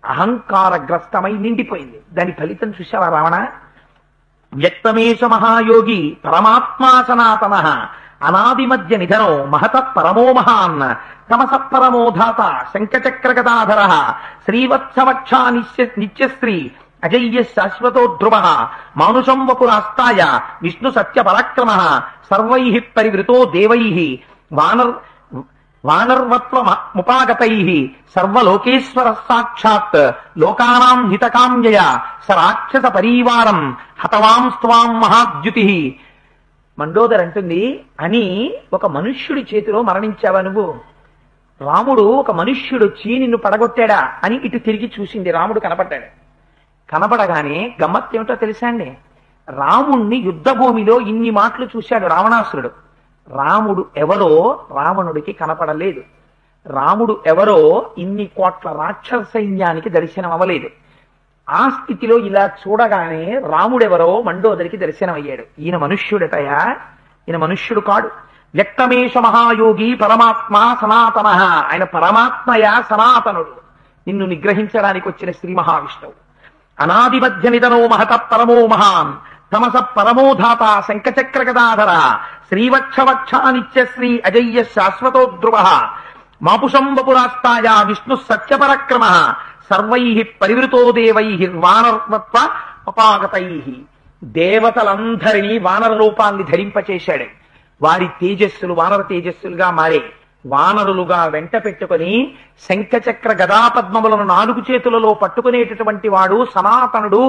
అహంకారగ్రస్తమై నిండిపోయింది. దాని ఫలితం చూసావా రావణ? వ్యక్తమేష మహాయోగి పరమాత్మా సనాతన అనాది మధ్య నిధనో మహత పరమో మహాన్ తమస పరమోధాత శంఖచక్ర గదాధర శ్రీవత్సవక్షా నిత్యశ్రీ అజయ్య శాశ్వతో ధ్రువ మానుషం వపురాస్తాయ విష్ణు సత్య పరాక్రమ సర్వై పరివృతో దేవై వానర్వత్వముపాగతై సర్వలోకేశ్వర సాక్షాత్ లోకానాం హితకామ్యయ స రాక్షస పరీవారం హతవాం స్వాం మహాద్యుతి. మండోదర్ అంటుంది, అని ఒక మనుష్యుడి చేతిలో మరణించావా నువ్వు? రాముడు ఒక మనుష్యుడు వచ్చి నిన్ను పడగొట్టాడా అని ఇటు తిరిగి చూసింది. రాముడు కనపడ్డాడు. కనపడగానే గమ్మత్తేమిటో తెలుసా అండి? రాముణ్ణి యుద్ధ భూమిలో ఇన్ని మాటలు చూశాడు రావణాసురుడు. రాముడు ఎవరో రావణుడికి కనపడలేదు. రాముడు ఎవరో ఇన్ని కోట్ల రాక్షస సైన్యానికి దర్శనం అవ్వలేదు. ఆ స్థితిలో ఇలా చూడగానే రాముడెవరో మండోదరికి దర్శనమయ్యాడు. ఈయన మనుష్యుడటయా? ఈయన మనుష్యుడు కాడు. వ్యక్తమేష మహాయోగి పరమాత్మ సనాతన. ఆయన పరమాత్మయ సనాతనుడు, నిన్ను నిగ్రహించడానికి వచ్చిన శ్రీ మహావిష్ణువు. అనాది మధ్య నిధనో మహత పరమో మహాన్ తమస పరమోధాత శంఖచక్ర గదాధర శ్రీవక్షవక్షా నిత్యశ్రీ అజయ్య శాశ్వతో ధ్రువ మాపుషం వపురాస్తాయ విష్ణు సత్యపరక్రమ సర్వై పరివృతో దేవై వానరత్వ అపాగతై. దేవతలందరినీ వానర రూపాన్ని ధరింపచేశాడు. వారి తేజస్సులు వానర తేజస్సులుగా మారే. వానరులుగా వెంట పెట్టుకుని శంఖచక్ర గదాపద్మములను 4 చేతులలో పట్టుకునేటటువంటి వాడు సనాతనుడు.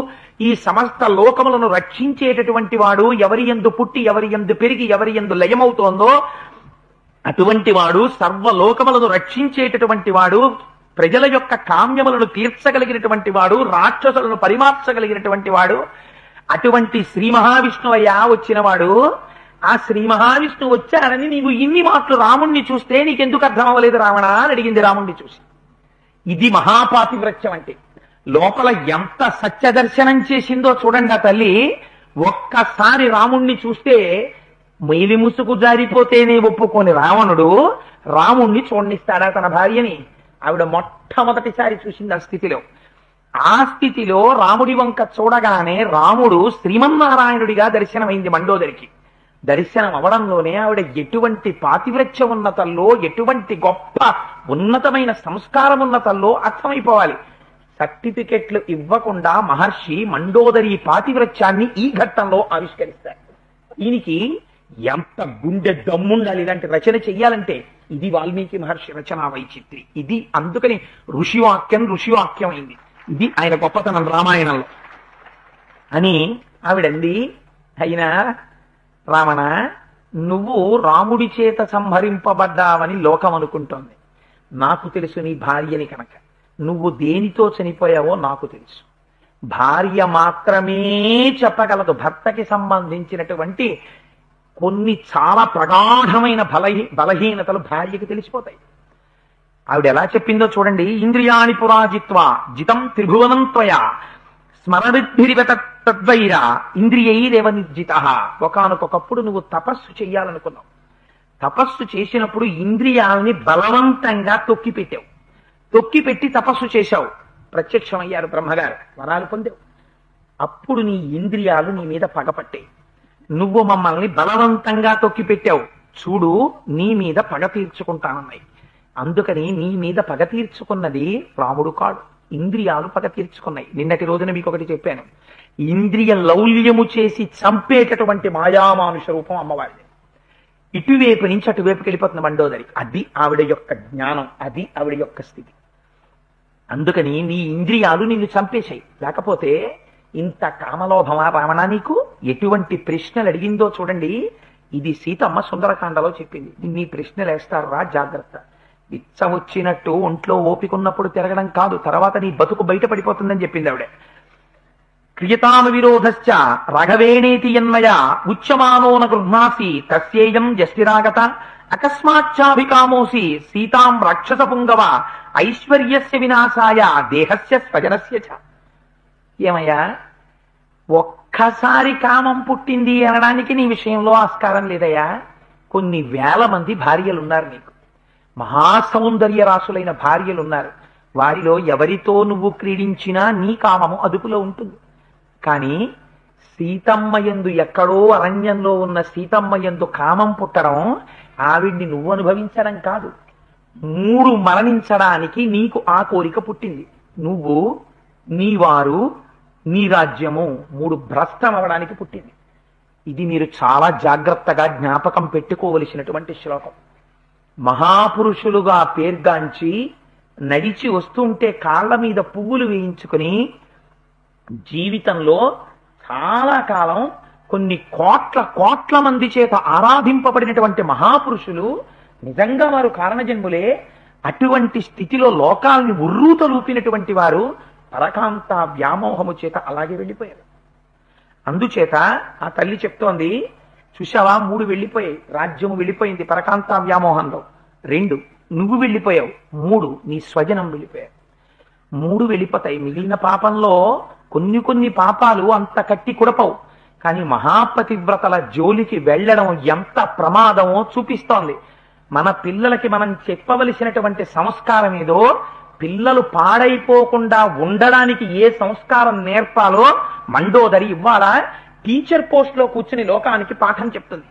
ఈ సమస్త లోకములను రక్షించేటటువంటి వాడు. ఎవరి యందు పుట్టి ఎవరి యందు పెరిగి ఎవరి యందు లయమవుతోందో అటువంటి వాడు. సర్వలోకములను రక్షించేటటువంటి వాడు. ప్రజల యొక్క కామ్యములను తీర్చగలిగినటువంటి వాడు. రాక్షసులను పరిమార్చగలిగినటువంటి వాడు. అటువంటి శ్రీ మహావిష్ణువయ్యా వచ్చినవాడు. ఆ శ్రీ మహావిష్ణువు వచ్చారని నీవు ఇన్ని మాటలు రాముణ్ణి చూస్తే నీకెందుకు అర్థం అవ్వలేదు రావణ అని అడిగింది రాముణ్ణి చూసి. ఇది మహాపాతివ్రత్యం అంటే. లోపల ఎంత సత్యదర్శనం చేసిందో చూడండి ఆ తల్లి. ఒక్కసారి రాముణ్ణి చూస్తే మైలి ముసుగు జారిపోతేనే ఒప్పుకోని రావణుడు రాముణ్ణి చూడనిస్తాడా తన భార్యని? ఆవిడ మొట్టమొదటిసారి చూసింది ఆ స్థితిలో. ఆ స్థితిలో రాముడి వంక చూడగానే రాముడు శ్రీమన్నారాయణుడిగా దర్శనమైంది మండోదరికి. దర్శనం అవడంలోనే ఆవిడ ఎటువంటి పాతివ్రత్యం ఉన్న తల్లో, ఎటువంటి గొప్ప ఉన్నతమైన సంస్కారం ఉన్న తల్లో అర్థమైపోవాలి. సర్టిఫికెట్లు ఇవ్వకుండా మహర్షి మండోదరి పాతివ్రత్యాన్ని ఈ ఘట్టంలో ఆవిష్కరిస్తారు. దీనికి ఎంత గుండె దమ్ముండాలి ఇలాంటి రచన చెయ్యాలంటే. ఇది వాల్మీకి మహర్షి రచనా వైచిత్రి. ఇది అందుకని ఋషివాక్యం అయింది. ఇది ఆయన గొప్పతనం రామాయణంలో అని ఆవిడంది. అయినా రావణ, నువ్వు రాముడి చేత సంహరింపబడ్డావని లోకం అనుకుంటోంది. నాకు తెలుసు నీ భార్యని కనుక. నువ్వు దేనితో చనిపోయావో నాకు తెలుసు. భార్య మాత్రమే చెప్పగలదు. భర్తకి సంబంధించినటువంటి కొన్ని చాలా ప్రగాఢమైన బలహీనతలు భార్యకి తెలిసిపోతాయి. ఆవిడ ఎలా చెప్పిందో చూడండి. ఇంద్రియాణి పురాజిత్వ జితం త్రిభువనం త్వయా స్మరణిద్భిరివత తద్వైర ఇంద్రియైరేవ నిర్జిత. ఒకానొకప్పుడు నువ్వు తపస్సు చెయ్యాలనుకున్నావు. తపస్సు చేసినప్పుడు ఇంద్రియాలని బలవంతంగా తొక్కిపెట్టావు. తొక్కిపెట్టి తపస్సు చేశావు. ప్రత్యక్షమయ్యారు బ్రహ్మగారు, వరాలు పొందావు. అప్పుడు నీ ఇంద్రియాలు నీ మీద పగపట్టాయి. నువ్వు మమ్మల్ని బలవంతంగా తొక్కిపెట్టావు. చూడు, నీ మీద పగ తీర్చుకుంటానన్నాయి. అందుకని నీ మీద పగ తీర్చుకున్నది రాముడు కాడు, ఇంద్రియాలు పగ తీర్చుకున్నాయి. నిన్నటి రోజున మీకు ఒకటి చెప్పాను. ఇంద్రియ లౌల్యము చేసి చంపేటటువంటి మాయామానుష రూపం అమ్మవారిది. ఇటువైపు నుంచి అటువైపుకి వెళ్ళిపోతుంది మండోదరి. అది ఆవిడ యొక్క జ్ఞానం, అది ఆవిడ యొక్క స్థితి. అందుకని నీ ఇంద్రియాలు నిన్ను చంపేశాయి. లేకపోతే ఇంత కామలోభమా రావణ నీకు? ఎటువంటి ప్రశ్నలు అడిగిందో చూడండి. ఇది సీతమ్మ సుందరకాండలో చెప్పింది. నీ ప్రశ్నలు వేస్తారా, జాగ్రత్త. ఇచ్చ వచ్చినట్టు ఒంట్లో ఓపికన్నప్పుడు తిరగడం కాదు, తర్వాత నీ బతుకు బయటపడిపోతుందని చెప్పింది ఆవిడ. క్రియతాను విరోధశ్చ రాఘవేణేతి యన్మయ ఉచ్యమానోన గృహ్ణాసి తస్యేయం జస్తిరాగత అకస్మాచ్చాభికామోసి సీతాం రాక్షస పుంగవ ఐశ్వర్యస్య వినాశాయ దేహస్య స్వజనస్య చ. ఏమయ్యా, ఒక్కసారి కామం పుట్టింది అనడానికి నీ విషయంలో ఆస్కారం లేదయ్యా. కొన్ని వేల మంది భార్యలున్నారు నీకు. మహాసౌందర్య రాసులైన భార్యలున్నారు. వారిలో ఎవరితో నువ్వు క్రీడించినా నీ కామము అదుపులో ఉంటుంది. కానీ సీతమ్మయందు ఎక్కడో అరణ్యంలో ఉన్న సీతమ్మయందు కామం పుట్టడం ఆవిడ్ని నువ్వు అనుభవించడం కాదు, 3 మరణించడానికి నీకు ఆ కోరిక పుట్టింది. నువ్వు, నీ వారు, నీ రాజ్యము 3 భ్రష్టం అవడానికి పుట్టింది. ఇది మీరు చాలా జాగ్రత్తగా జ్ఞాపకం పెట్టుకోవలసినటువంటి శ్లోకం. మహాపురుషులుగా పేర్గాంచి నడిచి వస్తుంటే కాళ్ళ మీద పువ్వులు వేయించుకుని జీవితంలో చాలా కాలం కొన్ని కోట్ల మంది చేత ఆరాధింపబడినటువంటి మహాపురుషులు నిజంగా వారు కారణజన్ములే. అటువంటి స్థితిలో లోకాల్ని ఉర్రూతలూపినటువంటి వారు పరకాంత వ్యామోహము చేత అలాగే వెళ్ళిపోయారు. అందుచేత ఆ తల్లి చెప్తోంది, చూశావా 3 వెళ్ళిపోయాయి, రాజ్యము వెళ్ళిపోయింది పరకాంత వ్యామోహంలో, 2 నువ్వు వెళ్ళిపోయావు, 3 నీ స్వజనం వెళ్ళిపోయావు. 3 వెళ్ళిపోతాయి. మిగిలిన పాపంలో కొన్ని పాపాలు అంత కట్టి కుడపవు. కానీ మహాపతివ్రతల జోలికి వెళ్ళడం ఎంత ప్రమాదమో చూపిస్తోంది. మన పిల్లలకి మనం చెప్పవలసినటువంటి సంస్కారం ఏదో, పిల్లలు పాడైపోకుండా ఉండడానికి ఏ సంస్కారం నేర్పాలో మండోదరి ఇవాళ టీచర్ పోస్ట్ లో కూర్చుని లోకానికి పాఠం చెప్తుంది.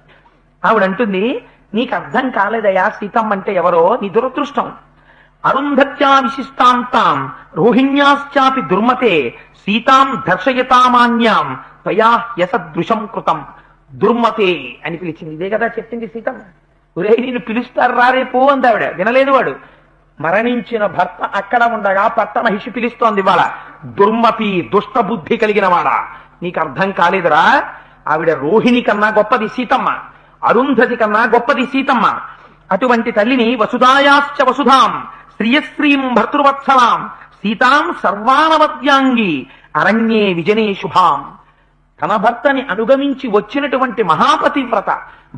ఆవిడంటుంది, నీకు అర్థం కాలేదయా సీతమ్మ అంటే ఎవరో, నీ దురదృష్టం. అరుంధత్యా విశిష్టాంతాం రోహిణ్యాశ్చాపి దుర్మతే సీతాం దర్శయతామాన్యాం త్వయా యసదృశం కృతం. దుర్మతే అని పిలిచింది. ఇదే కదా చెప్పింది సీతమ్మ. ఒరే నేను పిలుస్తారు రా రేపు అందావిడ. వినలేదు వాడు. మరణించిన భర్త అక్కడ ఉండగా పట్ట మహిషి పిలుస్తోంది ఇవాళ, దుర్మతి దుష్ట బుద్ధి కలిగిన వాడా, నీకు అర్థం కాలేదురా. ఆవిడ రోహిణి కన్నా గొప్పది సీతమ్మ, అరుంధతి కన్నా గొప్పది సీతమ్మ. అటువంటి తల్లిని వసుధాయాశ్చ వసుధాం శ్రియశ్రీం భర్తృవత్సలాం సీతాం సర్వానవద్యాంగి అరణ్యే విజనే శుభాం. తన భర్తని అనుగమించి వచ్చినటువంటి మహాపతివ్రత,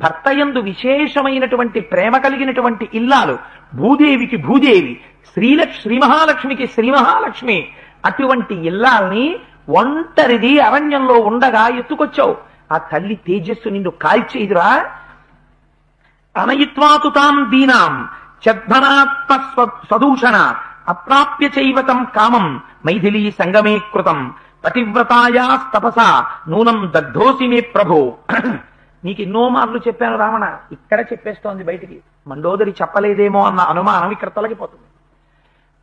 భర్తయందు విశేషమైనటువంటి ప్రేమ కలిగినటువంటి ఇల్లాలు, భూదేవికి భూదేవి, శ్రీ మహాలక్ష్మికి శ్రీ మహాలక్ష్మి. అటువంటి ఇల్లాల్ని ఒంటరిది అరణ్యంలో ఉండగా ఎత్తుకొచ్చావు. ఆ తల్లి తేజస్సు నిన్ను కాల్చేదురా. అనయిత్వాతు తాం దీనాం చద్భనాత్మ సదూషణ అప్రాప్య చైవతం కామం మైథిలీ సంగమే కృతం పతివ్రతాయాస్తపస నూనం దగ్ధోసి మే ప్రభో. నీకు ఎన్నో మార్లు చెప్పాను రావణ, ఇక్కడ చెప్పేస్తోంది బయటికి. మండోదరి చెప్పలేదేమో అన్న అనుమానం ఇక్కడ తొలగిపోతుంది.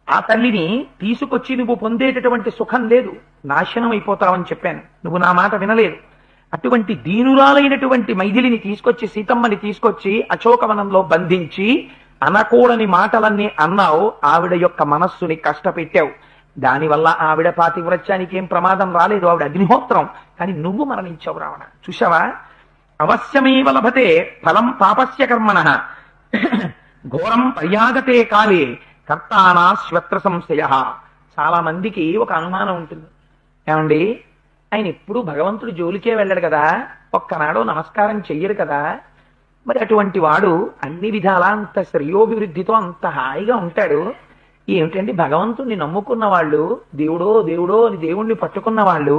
ఆ తల్లిని తీసుకొచ్చి నువ్వు పొందేటటువంటి సుఖం లేదు, నాశనం అయిపోతావని చెప్పాను, నువ్వు నా మాట వినలేదు. అటువంటి దీనురాలైనటువంటి మైథిలిని తీసుకొచ్చి, సీతమ్మని తీసుకొచ్చి అశోకవనంలో బంధించి అనకూడని మాటలన్నీ అన్నావు. ఆవిడ యొక్క మనస్సుని కష్టపెట్టావు. దానివల్ల ఆవిడ పాతివ్రత్యానికి ఏం ప్రమాదం రాలేదు, ఆవిడ అగ్నిహోత్రం. కానీ నువ్వు మరణించావు రావణ. చూశావా, అవశ్యమేవ లభతే ఫలం పాపస్య కర్మణః ఘోరం పర్యాగతే కాలే కర్తానా శ్వత్ర సంశయ. చాలా మందికి ఒక అనుమానం ఉంటుంది, ఏమండి ఆయన ఎప్పుడు భగవంతుడు జోలికే వెళ్ళాడు కదా, ఒక్కనాడు నమస్కారం చెయ్యడు కదా, మరి అటువంటి వాడు అన్ని విధాలా అంత శ్రేయోభివృద్ధితో అంత హాయిగా ఉంటాడు, ఏమిటండి భగవంతుణ్ణి నమ్ముకున్న వాళ్ళు, దేవుడో దేవుడో అని దేవుణ్ణి పట్టుకున్న వాళ్ళు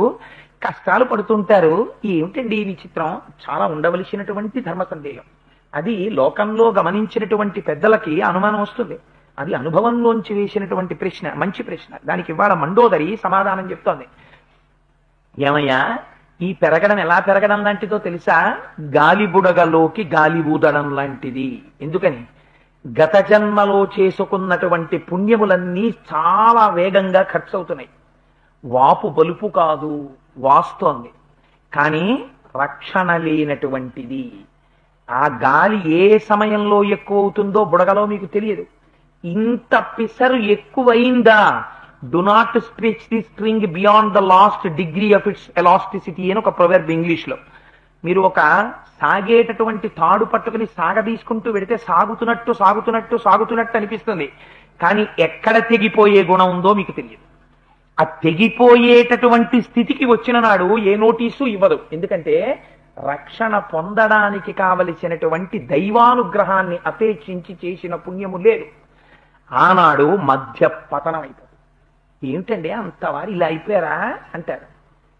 కష్టాలు పడుతుంటారు, ఏమిటండి ఈ విచిత్రం? చాలా ఉండవలసినటువంటి ధర్మ సందేహం. అది లోకంలో గమనించినటువంటి పెద్దలకి అనుమానం వస్తుంది. అది అనుభవంలోంచి వేసినటువంటి ప్రశ్న, మంచి ప్రశ్న. దానికి ఇవాళ మండోదరి సమాధానం చెప్తోంది. ఏమయ్యా, ఈ పెరగడం ఎలా పెరగడం లాంటిదో తెలుసా? గాలి బుడగలోకి గాలి ఊదడం లాంటిది. ఎందుకని? గత జన్మలో చేసుకున్నటువంటి పుణ్యములన్నీ చాలా వేగంగా ఖర్చు అవుతున్నాయి. వాపు బలుపు కాదు, వాస్తోంది. కానీ రక్షణ లేనటువంటిది. ఆ గాలి ఏ సమయంలో ఎక్కువ అవుతుందో బుడగలో మీకు తెలియదు. ఇంత పిసరు ఎక్కువైందా, do not stretch the string beyond the last degree of its elasticity అని ఒక ప్రొవర్బ్ ఇంగ్లీష్ లో. మీరు ఒక సాగేటటువంటి తాడు పట్టుకుని సాగదీసుకుంటూ వెడితే సాగుతున్నట్టు సాగుతున్నట్టు సాగుతున్నట్టు అనిపిస్తుంది, కానీ ఎక్కడ తెగిపోయే గుణం ఉందో మీకు తెలియదు. ఆ తెగిపోయేటటువంటి స్థితికి వచ్చిన నాడు ఏ నోటీసు ఇవ్వదు. ఎందుకంటే రక్షణ పొందడానికి కావలసినటువంటి దైవానుగ్రహాన్ని అపేక్షించి చేసిన పుణ్యము లేదు. ఆనాడు మధ్య పతనం అయిపోతుంది. ఏమిటండి అంతవారు ఇలా అయిపోయారా అంటారు.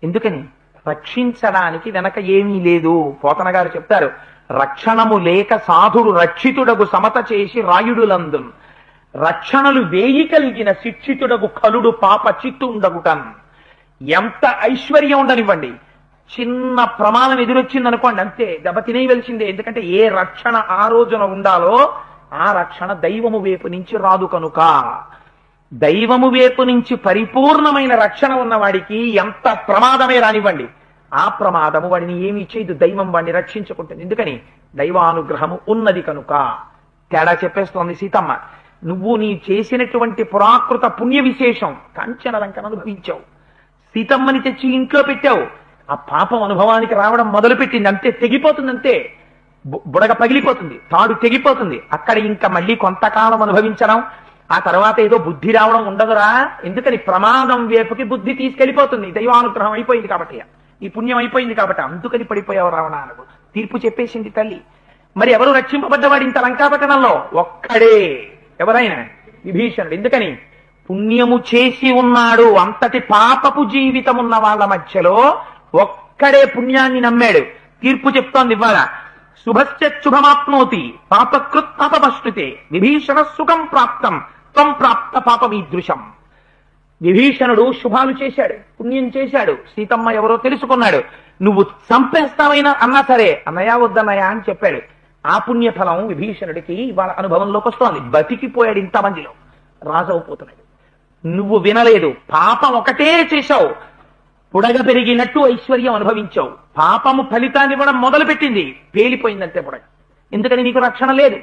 ఎందుకని? రక్షించడానికి వెనక ఏమీ లేదు. పోతన గారు చెప్తారు, రక్షణము లేక సాధుడు రక్షితుడగు సమత చేసి రాయుడులందు రక్షణలు వేయి కలిగిన శిక్షితుడగు కలుడు పాప చిత్తుండగుటన్. ఎంత ఐశ్వర్యం ఉండనివ్వండి, చిన్న ప్రమాదం ఎదురొచ్చింది అనుకోండి, అంతే దెబ్బ తినేయవలసిందే. ఎందుకంటే ఏ రక్షణ ఆ రోజున ఉండాలో ఆ రక్షణ దైవము వైపు నుంచి రాదు కనుక. దైవము వైపు నుంచి పరిపూర్ణమైన రక్షణ ఉన్నవాడికి ఎంత ప్రమాదమే రానివ్వండి, ఆ ప్రమాదము వాడిని ఏమి చేయదు, దైవం వాడిని రక్షించుకుంటుంది. ఎందుకని? దైవానుగ్రహము ఉన్నది కనుక. తేడా చెప్పేస్తోంది సీతమ్మ. నువ్వు నీ చేసినటువంటి పురాకృత పుణ్య విశేషం కాంచన లంకను అనుభవించావు, సీతమ్మని తెచ్చి ఇంట్లో పెట్టావు, ఆ పాపం అనుభవానికి రావడం మొదలుపెట్టింది, అంతే తెగిపోతుంది, అంతే బుడగ పగిలిపోతుంది, తాడు తెగిపోతుంది. అక్కడ ఇంకా మళ్ళీ కొంతకాలం అనుభవించడం, ఆ తర్వాత ఏదో బుద్ధి రావడం ఉండదురా. ఎందుకని? ప్రమాదం వైపుకి బుద్ధి తీసుకెళ్లిపోతుంది. దైవానుగ్రహం అయిపోయింది కాబట్టి, ఈ పుణ్యం అయిపోయింది కాబట్టి. అందుకని పడిపోయావు రావణ అనుభవం. తీర్పు చెప్పేసింది తల్లి. మరి ఎవరు రక్షింపబడ్డవాడు ఇంత లంకాపట్టణంలో? ఒక్కడే. ఎవరైనా? విభీషణుడు. ఎందుకని? పుణ్యము చేసి ఉన్నాడు. అంతటి పాపపు జీవితం ఉన్న వాళ్ళ మధ్యలో ఒక్కడే పుణ్యాన్ని నమ్మాడు. తీర్పు చెప్తోంది ఇవాళ. శుభశ్చుభమాప్నోతి పాపకృత్ పాపమశ్నుతే విభీషణ సుఖం ప్రాప్తం త్వం ప్రాప్త పాపమీదృశం. విభీషణుడు శుభాలు చేశాడు, పుణ్యం చేశాడు, సీతమ్మ ఎవరో తెలుసుకున్నాడు. నువ్వు చంపేస్తావైనా అన్నా సరే అన్నయ్య వద్దన్నయ్య అని చెప్పాడు. ఆ పుణ్యఫలం విభీషణుడికి వాళ్ళ అనుభవంలోకి వస్తోంది. బతికిపోయాడు ఇంతమందిలో, రాజవుపోతున్నాడు. నువ్వు వినలేదు, పాపం ఒకటే చేశావు, పుడగ పెరిగినట్టు ఐశ్వర్యం అనుభవించావు. పాపము ఫలితాన్ని ఇవ్వడం మొదలుపెట్టింది, పేలిపోయిందంతే పుడగ. ఎందుకని? నీకు రక్షణ లేదు.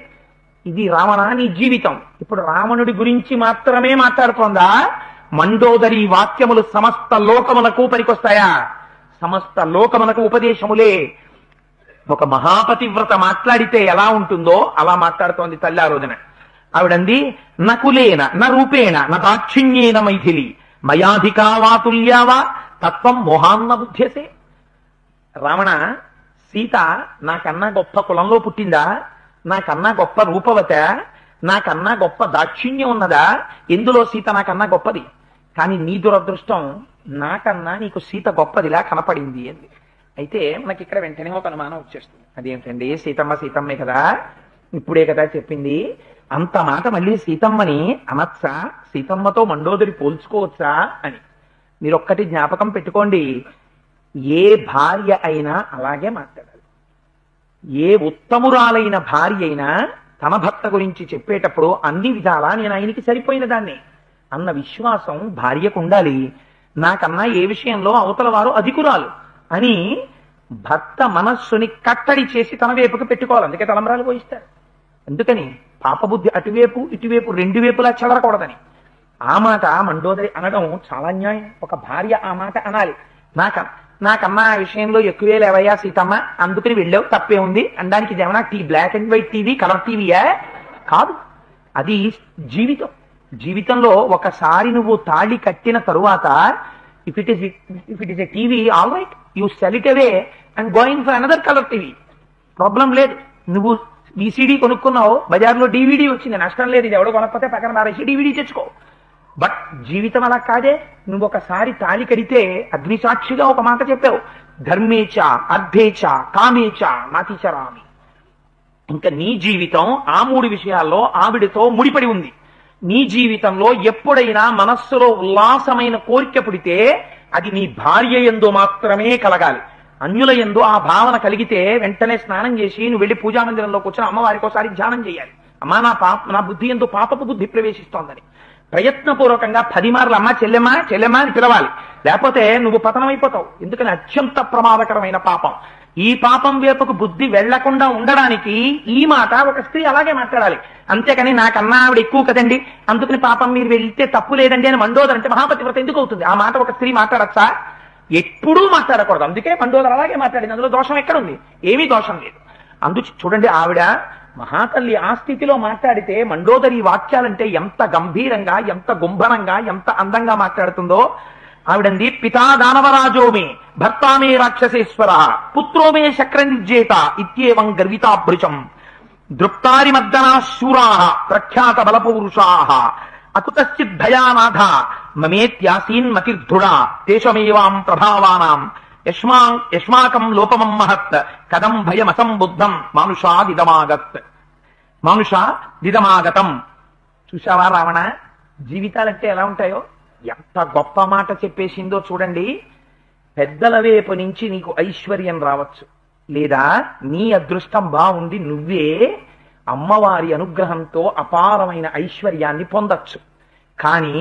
ఇది రావణ నీ జీవితం. ఇప్పుడు రావణుడి గురించి మాత్రమే మాట్లాడుతోందా? మండోదరి వాక్యములు సమస్త లోకమునకు పనికొస్తాయా? సమస్త లోకమునకు ఉపదేశములే. ఒక మహాపతివ్రత మాట్లాడితే ఎలా ఉంటుందో అలా మాట్లాడుతోంది తల్లి ఆ రోజున. ఆవిడంది, నకులేన న రూపేణ న దాక్షిణ్యేన మైథిలి మయాధికా వాతుల్యావా తత్వం మోహాన్న బుద్ధ్యసే. రావణ, సీత నాకన్నా గొప్ప కులంలో పుట్టిందా? నాకన్నా గొప్ప రూపవత? నాకన్నా గొప్ప దాక్షిణ్యం ఉన్నదా? ఎందులో సీత నాకన్నా గొప్పది? కానీ నీ దురదృష్టం, నాకన్నా నీకు సీత గొప్పదిలా కనపడింది అంది. అయితే మనకి ఇక్కడ వెంటనే ఒక అనుమానం వచ్చేస్తుంది. అదేమిటండి, సీతమ్మ సీతమ్మే కదా, ఇప్పుడే కదా చెప్పింది, అంత మాట మళ్ళీ సీతమ్మని అనొచ్చా? సీతమ్మతో మండోదరి పోల్చుకోవచ్చా అని. మీరు ఒక్కటి జ్ఞాపకం పెట్టుకోండి, ఏ భార్య అయినా అలాగే మాట్లాడాలి. ఏ ఉత్తమురాలైన భార్య అయినా తన భర్త గురించి చెప్పేటప్పుడు అన్ని విధాలా నేను ఆయనకి సరిపోయిన దాన్ని అన్న విశ్వాసం భార్యకు ఉండాలి. నాకన్నా ఏ విషయంలో అవతల వారు అధికురాలు అని భర్త మనస్సుని కట్టడి చేసి తన వైపుకి పెట్టుకోవాలి. అందుకే తలంబరాలు పోయిస్తారు. అందుకని పాపబుద్ధి అటువైపు ఇటువైపు రెండు వైపులా చెదరకూడదని. ఆ మాట మండోదరి అనడం చాలా న్యాయం. ఒక భార్య ఆ మాట అనాలి. నాకన్నా ఆ విషయంలో ఎక్కువే లేవయ్యా సీతమ్మ, అందుకని వెళ్ళావు, తప్పే ఉంది అనడానికి. ఇదేమన్నా black and white TV, colour టీవీయా? కాదు, అది జీవితం. జీవితంలో ఒకసారి నువ్వు తాళి కట్టిన తరువాత if it is a TV, all right, you sell it away and going for another colour TV, problem లేదు. నువ్వు విసిడి కొనుక్కున్నావు, బజార్లో డివిడి వచ్చింది, నష్టం లేదు. ఇది ఎవడో కొనకపోతే పక్కన మారేసి డివిడి తెచ్చుకో. బట్ జీవితం అలా కాదే. నువ్వు ఒకసారి తాళి కడితే అగ్నిసాక్షిగా ఒక మాట చెప్పావు, ధర్మేచ అర్థేచ కామేచ నాతిచరామి. ఇంకా నీ జీవితం ఆ మూడు విషయాల్లో ఆవిడతో ముడిపడి ఉంది. నీ జీవితంలో ఎప్పుడైనా మనస్సులో ఉల్లాసమైన కోరిక పుడితే అది నీ భార్య యందు మాత్రమే కలగాలి. అన్యుల యందు ఆ భావన కలిగితే వెంటనే స్నానం చేసి నువ్వు వెళ్ళి పూజా మందిరంలో కూర్చొని అమ్మవారికి ఒకసారి ధ్యానం చేయాలి. అమ్మా, నా బుద్ధి యందు పాపపు బుద్ధి ప్రవేశిస్తోందని ప్రయత్నపూర్వకంగా 10 మార్లు అమ్మా చెల్లెమ్మా చెల్లెమ్మా అని పిలవాలి. లేకపోతే నువ్వు పతనమైపోతావు. ఎందుకని? అత్యంత ప్రమాదకరమైన పాపం. ఈ పాపం వైపుకు బుద్ధి వెళ్లకుండా ఉండడానికి ఈ మాట ఒక స్త్రీ అలాగే మాట్లాడాలి. అంతేకాని నాకన్నా ఆవిడ ఎక్కువ కదండి, అందుకని పాపం మీరు వెళ్తే తప్పు లేదండి అని మండోదర అంటే మహాపతివ్రత ఎందుకు అవుతుంది? ఆ మాట ఒక స్త్రీ మాట్లాడచ్చా? ఎప్పుడూ మాట్లాడకూడదు. అందుకే మండోదర అలాగే మాట్లాడింది. అందులో దోషం ఎక్కడుంది? ఏమీ దోషం లేదు. చూడండి, ఆవిడ మహాతల్లి ఆ స్థితిలో మాట్లాడితే మండోదరి వాక్యాలంటే ఎంత గంభీరంగా, ఎంత గుంభనంగా, ఎంత అందంగా మాట్లాడుతుందో. ఆవిడంది, పితా దానవరాజోమే భర్తామే రాక్షసేశ్వర పుత్రోమే శక్రనిర్జేత ఇత్యేవం గర్వితాభృశం దృప్తారి మర్దనా శూరా ప్రఖ్యాత బలపౌరుషా అకుతశ్చిత్ భయానాథ మమేత్యాసీన్ మతిర్ధృడా తేషమేవాం ప్రభావానాం యస్మాకం లోపమం మహత్ కదం భయమసంబుద్ధం మానుషాదిదమాగతం. చూశావా రావణ, జీవితాలంటే ఎలా ఉంటాయో? ఎంత గొప్ప మాట చెప్పేసిందో చూడండి. పెద్దల వైపు నుంచి నీకు ఐశ్వర్యం రావచ్చు, లేదా నీ అదృష్టం బాగుండి నువ్వే అమ్మవారి అనుగ్రహంతో అపారమైన ఐశ్వర్యాన్ని పొందొచ్చు. కానీ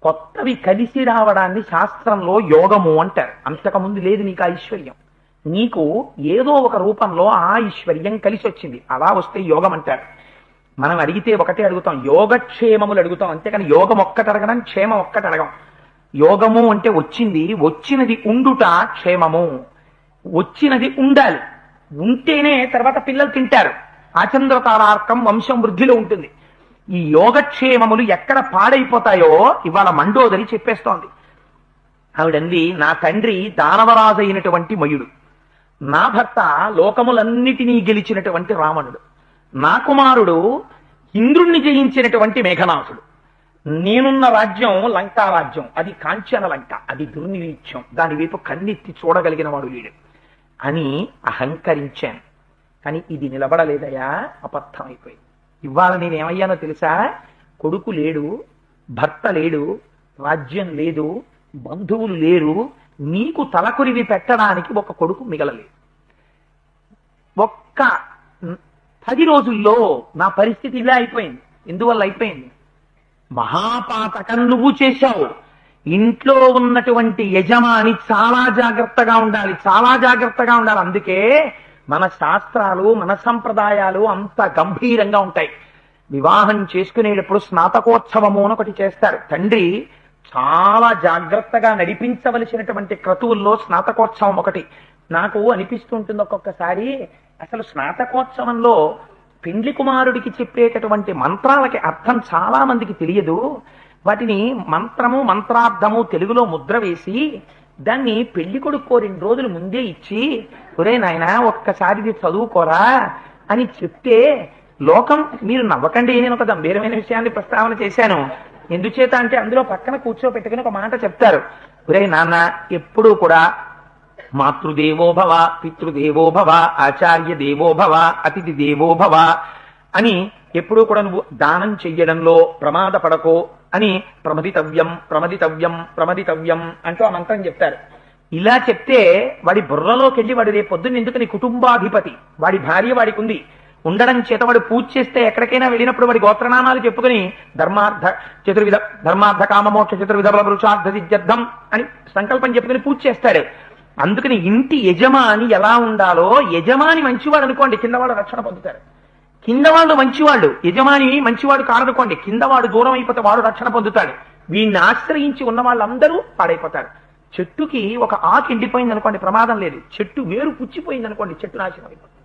కొత్తవి కలిసి రావడాన్ని శాస్త్రంలో యోగము అంటారు. అంతకుముందు లేదు నీకు ఐశ్వర్యం, నీకు ఏదో ఒక రూపంలో ఆ ఐశ్వర్యం కలిసి వచ్చింది, అలా వస్తే యోగం అంటారు. మనం అడిగితే ఒకటే అడుగుతాం, యోగక్షేమములు అడుగుతాం, అంతేకాని యోగం ఒక్కటి అడగడం, క్షేమం ఒక్కటి అడగం. యోగము అంటే వచ్చింది, వచ్చినది ఉండుట క్షేమము. వచ్చినది ఉండాలి, ఉంటేనే తర్వాత పిల్లలు తింటారు. ఆచంద్రతారార్కం వంశం వృద్ధిలో ఉంటుంది. ఈ యోగక్షేమములు ఎక్కడ పాడైపోతాయో ఇవాళ మండోదరి చెప్పేస్తోంది. ఆవిడంది, నా తండ్రి దానవరాజు అయినటువంటి మయుడు, నా భర్త లోకములన్నిటినీ గెలిచినటువంటి రావణుడు, నా కుమారుడు ఇంద్రుణ్ణి జయించినటువంటి మేఘనాథుడు, నేనున్న రాజ్యం లంకా రాజ్యం, అది కాంచన లంక, అది దుర్నిరీత్యం, దాని వైపు కన్నెత్తి చూడగలిగిన వాడు వీడు అని అహంకరించాను. కానీ ఇది నిలబడలేదయా, అబద్ధం అయిపోయింది. ఇవాళ నేనేమయ్యానో తెలుసా? కొడుకు లేడు, భర్త లేడు, రాజ్యం లేదు, బంధువులు లేరు, నీకు తలకొరివి పెట్టడానికి ఒక కొడుకు మిగలలేదు. ఒక్క 10 రోజుల్లో నా పరిస్థితి ఇలా అయిపోయింది. ఎందువల్ల అయిపోయింది? మహాపాతకం నువ్వు చేశావు. ఇంట్లో ఉన్నటువంటి యజమాని చాలా జాగ్రత్తగా ఉండాలి, చాలా జాగ్రత్తగా ఉండాలి. అందుకే మన శాస్త్రాలు, మన సంప్రదాయాలు అంత గంభీరంగా ఉంటాయి. వివాహం చేసుకునేటప్పుడు స్నాతకోత్సవము అని ఒకటి చేస్తారు. తండ్రి చాలా జాగ్రత్తగా నడిపించవలసినటువంటి క్రతువుల్లో స్నాతకోత్సవం ఒకటి. నాకు అనిపిస్తుంటుంది ఒక్కొక్కసారి, అసలు స్నాతకోత్సవంలో పెండ్లి కుమారుడికి చెప్పేటటువంటి మంత్రాలకి అర్థం చాలా మందికి తెలియదు. వాటిని మంత్రము, మంత్రార్థము తెలుగులో ముద్ర వేసి దాన్ని పెళ్లి కొడుకు 2 రోజులు ముందే ఇచ్చి, ఒరే నాయనా ఒక్కసారి ఇది చదువుకోరా అని చెప్తే లోకం, మీరు నవ్వకండి, నేను ఒక గంభీరమైన విషయాన్ని ప్రస్తావన చేశాను. ఎందుచేత అంటే అందులో పక్కన కూర్చోపెట్టుకుని ఒక మాట చెప్తారు, ఒరే నాన్న ఎప్పుడూ కూడా మాతృదేవోభవ, పితృదేవోభవ, ఆచార్య దేవోభవ, అతిథి దేవోభవ అని ఎప్పుడూ కూడా నువ్వు దానం చెయ్యడంలో ప్రమాదపడకో అని ప్రమదితవ్యం ప్రమదితవ్యం ప్రమదితవ్యం అంటూ ఆ మంత్రం చెప్తారు. ఇలా చెప్తే వాడి బుర్రలోకి వెళ్ళి వాడు రేపు పొద్దున్న ఎందుకని కుటుంబాధిపతి, వాడి భార్య వాడికి ఉంది, ఉండడం చేత వాడు పూజ చేస్తే ఎక్కడికైనా వెళ్ళినప్పుడు వాడి గోత్రనామాలు చెప్పుకుని ధర్మార్థ కామమోక్ష చతుర్విధ వృషార్థ సిద్ధ్యర్థం అని సంకల్పం చెప్పుకుని పూజ చేస్తాడు. అందుకని ఇంటి యజమాని ఎలా ఉండాలో, యజమాని మంచివాడు అనుకోండి కిందవాడు రక్షణ పొందుతారు, కిందవాళ్ళు మంచివాళ్ళు, యజమాని మంచివాడు కారనుకోండి కిందవాడు దూరం అయిపోతే వాడు రక్షణ పొందుతాడు. వీడిని ఆశ్రయించి ఉన్న వాళ్ళందరూ పాడైపోతారు. చెట్టుకి ఒక ఆకు ఎండిపోయింది అనుకోండి ప్రమాదం లేదు, చెట్టు వేరు పుచ్చిపోయింది అనుకోండి చెట్టు నాశనం అయిపోతుంది.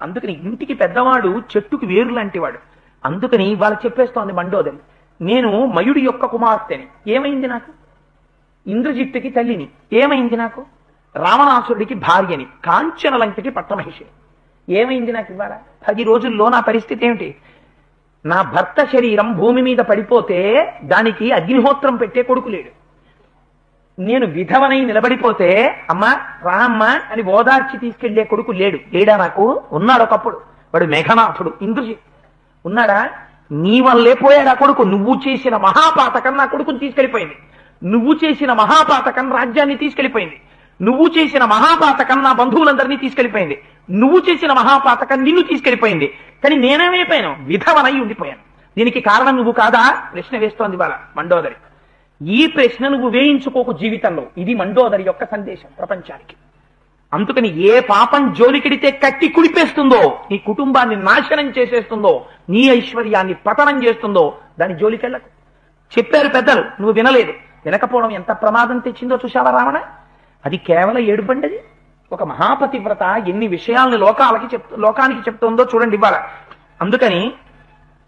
అందుకని ఇంటికి పెద్దవాడు చెట్టుకి వేరు లాంటి వాడు. అందుకని వాళ్ళు చెప్పేస్తోంది మండోదరి, నేను మయుడి యొక్క కుమార్తెని, ఏమైంది నాకు? ఇంద్రజిత్తుకి తల్లిని, ఏమైంది నాకు? రావణాసురుడికి భార్యని, కాంచన లంకకి పట్టమహిషిని, ఏమైంది నాకు? ఇవాళ 10 రోజుల్లో నా పరిస్థితి ఏమిటి? నా భర్త శరీరం భూమి మీద పడిపోతే దానికి అగ్నిహోత్రం పెట్టే కొడుకు లేడు. నేను విధవనై నిలబడిపోతే అమ్మా రామ్మా అని ఓదార్చి తీసుకెళ్లే కొడుకు లేడు. లేడా నాకు? ఉన్నాడు ఒకప్పుడు, వాడు మేఘనాథుడు, ఇంద్రజిత్ ఉన్నాడా? నీ వల్లే పోయాడు ఆ కొడుకు. నువ్వు చేసిన మహాపాతకం నా కొడుకుని తీసుకెళ్లిపోయింది, నువ్వు చేసిన మహాపాతకం రాజ్యాన్ని తీసుకెళ్లిపోయింది, నువ్వు చేసిన మహాపాతకం నా బంధువులందరినీ తీసుకెళ్లిపోయింది, నువ్వు చేసిన మహాపాతకం నిన్ను తీసుకెళ్లిపోయింది. కానీ నేనేమైపోయాను? విధవనై ఉండిపోయాను. దీనికి కారణం నువ్వు కాదా? ప్రశ్న వేస్తోంది ఇవాళ మండోదరి. ఈ ప్రశ్న నువ్వు వేయించుకోకు జీవితంలో. ఇది మండోదరి యొక్క సందేశం ప్రపంచానికి. అందుకని ఏ పాపం జోలికిడితే కట్టి కుడిపేస్తుందో, నీ కుటుంబాన్ని నాశనం చేసేస్తుందో, నీ ఐశ్వర్యాన్ని పతనం చేస్తుందో దాని జోలికెళ్ళకు. చెప్పారు పెద్దలు, నువ్వు వినలేదు. వినకపోవడం ఎంత ప్రమాదం తెచ్చిందో చూశావా రావణ? అది కేవలం ఏడుపండది. ఒక మహాపతివ్రత ఎన్ని విషయాలను లోకానికి చెప్తుందో చూడండి ఇవాళ. అందుకని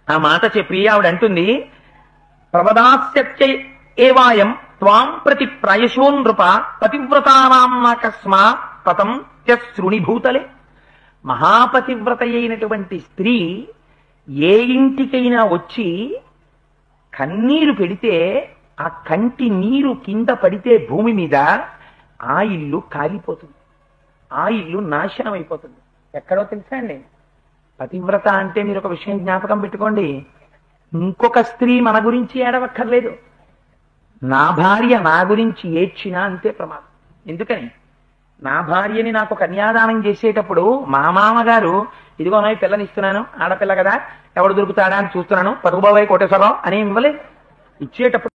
ఆ మాట చెప్పి ఆవిడ అంటుంది, ప్రవదాస్యత్య ఏవాయం త్వాం ప్రతి ప్రయశో నృప పతివ్రతానాకస్మా పతం శృణిభూతలే. మహాపతివ్రత అయినటువంటి స్త్రీ ఏ ఇంటికైనా వచ్చి కన్నీరు పెడితే ఆ కంటి నీరు కింద పడితే భూమి మీద ఆ ఇల్లు కాలిపోతుంది, ఆ ఇల్లు నాశనం అయిపోతుంది. ఎక్కడో తెలుసా అండి? పతివ్రత అంటే మీరు ఒక విషయం జ్ఞాపకం పెట్టుకోండి, ఇంకొక స్త్రీ మన గురించి ఏడవక్కర్లేదు. నా భార్య నా గురించి ఏడ్చినా అంతే ప్రమాదం. ఎందుకని? నా భార్యని నాకు కన్యాదానం చేసేటప్పుడు మా మామగారు ఇదిగో నా పిల్లనిస్తున్నాను, ఆడపిల్ల కదా ఎవడు దొరుకుతాడా అని చూస్తున్నాను, పరుగుబాబాయ్ కోటేశ్వరరావు అని ఇవ్వలేదు. ఇచ్చేటప్పుడు